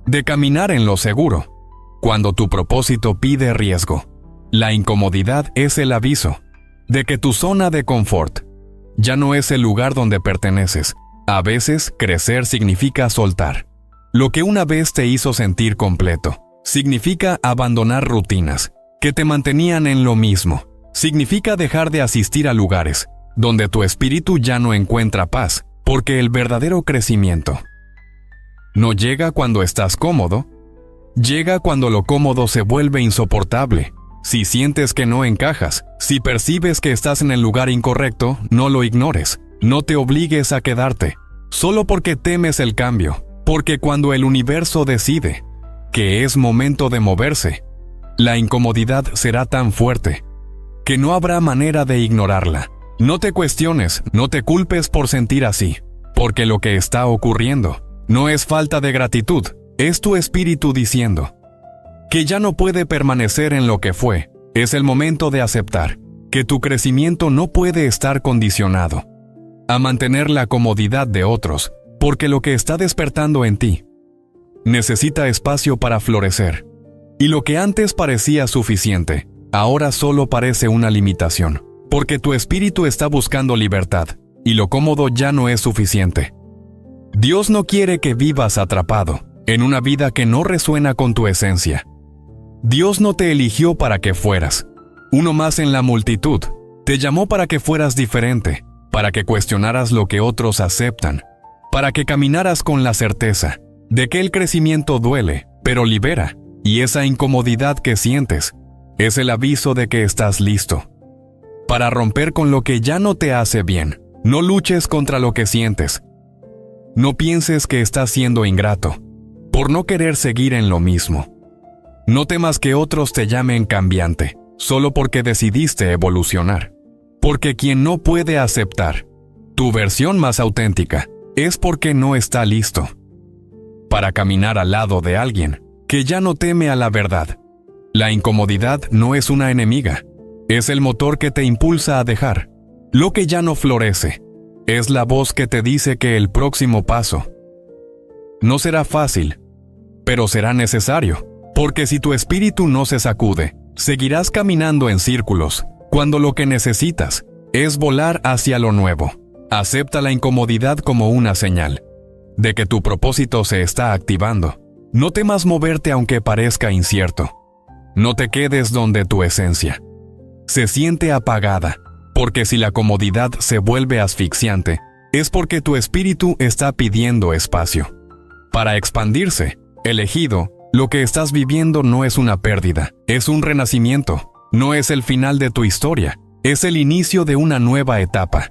de caminar en lo seguro. Cuando tu propósito pide riesgo, la incomodidad es el aviso de que tu zona de confort ya no es el lugar donde perteneces. A veces, crecer significa soltar lo que una vez te hizo sentir completo. Significa abandonar rutinas que te mantenían en lo mismo. Significa dejar de asistir a lugares donde tu espíritu ya no encuentra paz, porque el verdadero crecimiento no llega cuando estás cómodo. Llega cuando lo cómodo se vuelve insoportable. Si sientes que no encajas, si percibes que estás en el lugar incorrecto, no lo ignores. No te obligues a quedarte, solo porque temes el cambio. Porque cuando el universo decide que es momento de moverse, la incomodidad será tan fuerte que no habrá manera de ignorarla. No te cuestiones, no te culpes por sentir así, porque lo que está ocurriendo no es falta de gratitud. Es tu espíritu diciendo que ya no puede permanecer en lo que fue. Es el momento de aceptar que tu crecimiento no puede estar condicionado a mantener la comodidad de otros, porque lo que está despertando en ti necesita espacio para florecer. Y lo que antes parecía suficiente, ahora solo parece una limitación, porque tu espíritu está buscando libertad, y lo cómodo ya no es suficiente. Dios no quiere que vivas atrapado en una vida que no resuena con tu esencia. Dios no te eligió para que fueras uno más en la multitud. Te llamó para que fueras diferente, para que cuestionaras lo que otros aceptan, para que caminaras con la certeza de que el crecimiento duele, pero libera, y esa incomodidad que sientes es el aviso de que estás listo para romper con lo que ya no te hace bien. No luches contra lo que sientes. No pienses que estás siendo ingrato, por no querer seguir en lo mismo. No temas que otros te llamen cambiante, solo porque decidiste evolucionar. Porque quien no puede aceptar tu versión más auténtica es porque no está listo para caminar al lado de alguien que ya no teme a la verdad. La incomodidad no es una enemiga, es el motor que te impulsa a dejar lo que ya no florece. Es la voz que te dice que el próximo paso no será fácil, pero será necesario, porque si tu espíritu no se sacude, seguirás caminando en círculos, cuando lo que necesitas es volar hacia lo nuevo. Acepta la incomodidad como una señal de que tu propósito se está activando. No temas moverte aunque parezca incierto. No te quedes donde tu esencia se siente apagada, porque si la comodidad se vuelve asfixiante, es porque tu espíritu está pidiendo espacio para expandirse. Elegido, lo que estás viviendo no es una pérdida, es un renacimiento. No es el final de tu historia, es el inicio de una nueva etapa,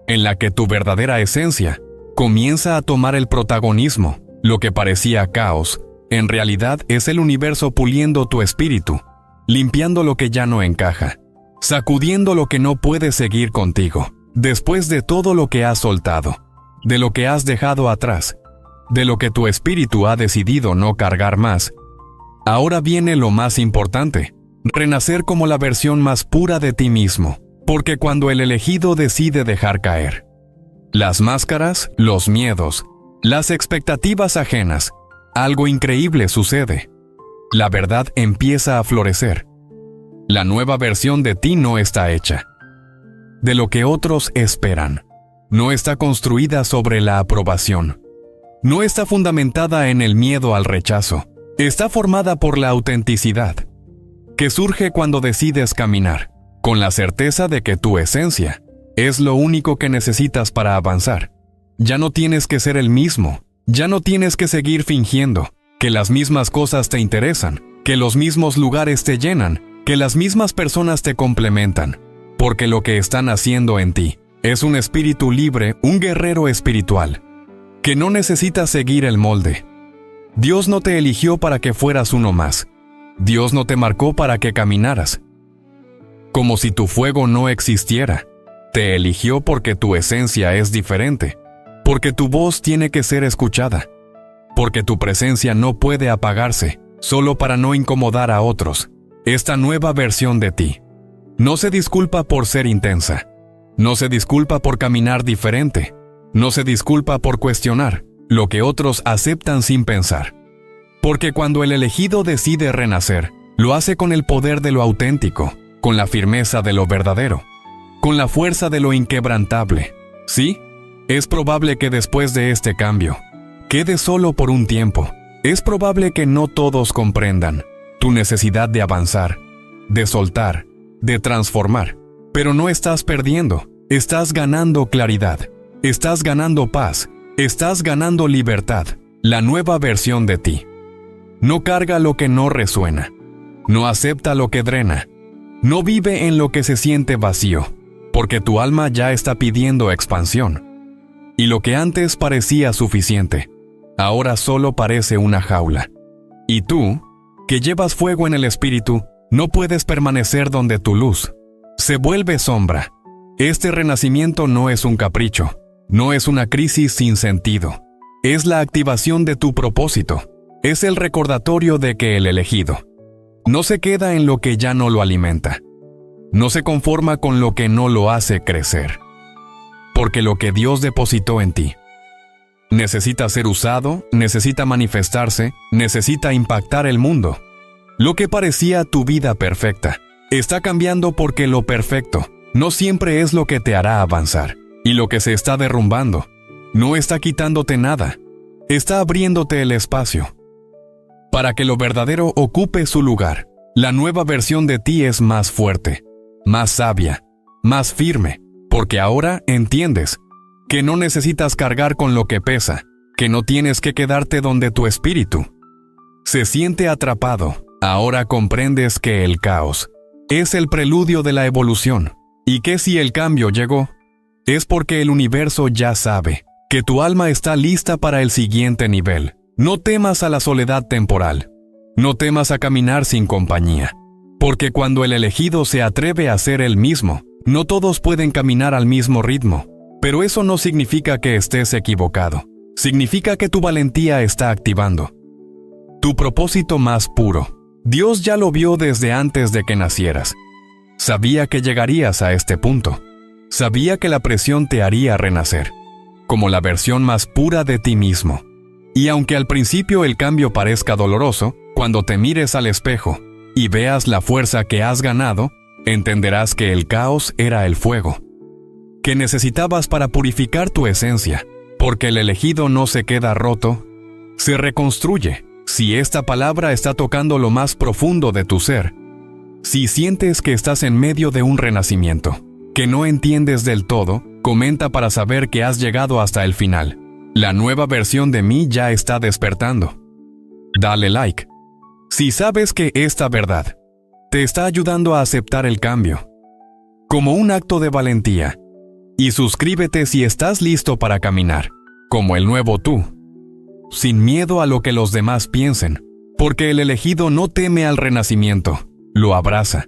en la que tu verdadera esencia comienza a tomar el protagonismo. Lo que parecía caos, en realidad es el universo puliendo tu espíritu, limpiando lo que ya no encaja, sacudiendo lo que no puede seguir contigo. Después de todo lo que has soltado, de lo que has dejado atrás, de lo que tu espíritu ha decidido no cargar más, ahora viene lo más importante: renacer como la versión más pura de ti mismo. Porque cuando el elegido decide dejar caer las máscaras, los miedos, las expectativas ajenas, algo increíble sucede. La verdad empieza a florecer. La nueva versión de ti no está hecha de lo que otros esperan. No está construida sobre la aprobación. No está fundamentada en el miedo al rechazo. Está formada por la autenticidad, que surge cuando decides caminar con la certeza de que tu esencia es lo único que necesitas para avanzar. Ya no tienes que ser el mismo, ya no tienes que seguir fingiendo que las mismas cosas te interesan, que los mismos lugares te llenan, que las mismas personas te complementan, porque lo que están haciendo en ti es un espíritu libre, un guerrero espiritual, que no necesita seguir el molde. Dios no te eligió para que fueras uno más. Dios no te marcó para que caminaras como si tu fuego no existiera. Te eligió porque tu esencia es diferente, porque tu voz tiene que ser escuchada, porque tu presencia no puede apagarse, solo para no incomodar a otros. Esta nueva versión de ti no se disculpa por ser intensa, no se disculpa por caminar diferente, no se disculpa por cuestionar lo que otros aceptan sin pensar. Porque cuando el elegido decide renacer, lo hace con el poder de lo auténtico, con la firmeza de lo verdadero, con la fuerza de lo inquebrantable. Sí, es probable que después de este cambio, quedes solo por un tiempo. Es probable que no todos comprendan tu necesidad de avanzar, de soltar, de transformar. Pero no estás perdiendo, estás ganando claridad, estás ganando paz, estás ganando libertad. La nueva versión de ti no carga lo que no resuena, no acepta lo que drena, no vive en lo que se siente vacío, porque tu alma ya está pidiendo expansión. Y lo que antes parecía suficiente, ahora solo parece una jaula. Y tú, que llevas fuego en el espíritu, no puedes permanecer donde tu luz se vuelve sombra. Este renacimiento no es un capricho, no es una crisis sin sentido. Es la activación de tu propósito. Es el recordatorio de que el elegido no se queda en lo que ya no lo alimenta. No se conforma con lo que no lo hace crecer. Porque lo que Dios depositó en ti necesita ser usado, necesita manifestarse, necesita impactar el mundo. Lo que parecía tu vida perfecta está cambiando porque lo perfecto no siempre es lo que te hará avanzar. Y lo que se está derrumbando no está quitándote nada, está abriéndote el espacio para que lo verdadero ocupe su lugar. La nueva versión de ti es más fuerte, más sabia, más firme, porque ahora entiendes que no necesitas cargar con lo que pesa, que no tienes que quedarte donde tu espíritu se siente atrapado. Ahora comprendes que el caos es el preludio de la evolución, y que si el cambio llegó, es porque el universo ya sabe que tu alma está lista para el siguiente nivel. No temas a la soledad temporal. No temas a caminar sin compañía. Porque cuando el elegido se atreve a ser él mismo, no todos pueden caminar al mismo ritmo. Pero eso no significa que estés equivocado. Significa que tu valentía está activando. Tu propósito más puro. Dios ya lo vio desde antes de que nacieras. Sabía que llegarías a este punto. Sabía que la presión te haría renacer, como la versión más pura de ti mismo. Y aunque al principio el cambio parezca doloroso, cuando te mires al espejo y veas la fuerza que has ganado, entenderás que el caos era el fuego que necesitabas para purificar tu esencia, porque el elegido no se queda roto, se reconstruye. Si esta palabra está tocando lo más profundo de tu ser, si sientes que estás en medio de un renacimiento, que no entiendes del todo, comenta para saber que has llegado hasta el final. La nueva versión de mí ya está despertando. Dale like. Si sabes que esta verdad te está ayudando a aceptar el cambio, como un acto de valentía, y suscríbete si estás listo para caminar, como el nuevo tú, sin miedo a lo que los demás piensen, porque el elegido no teme al renacimiento, lo abraza,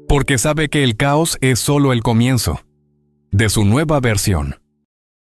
porque sabe que el caos es solo el comienzo de su nueva versión.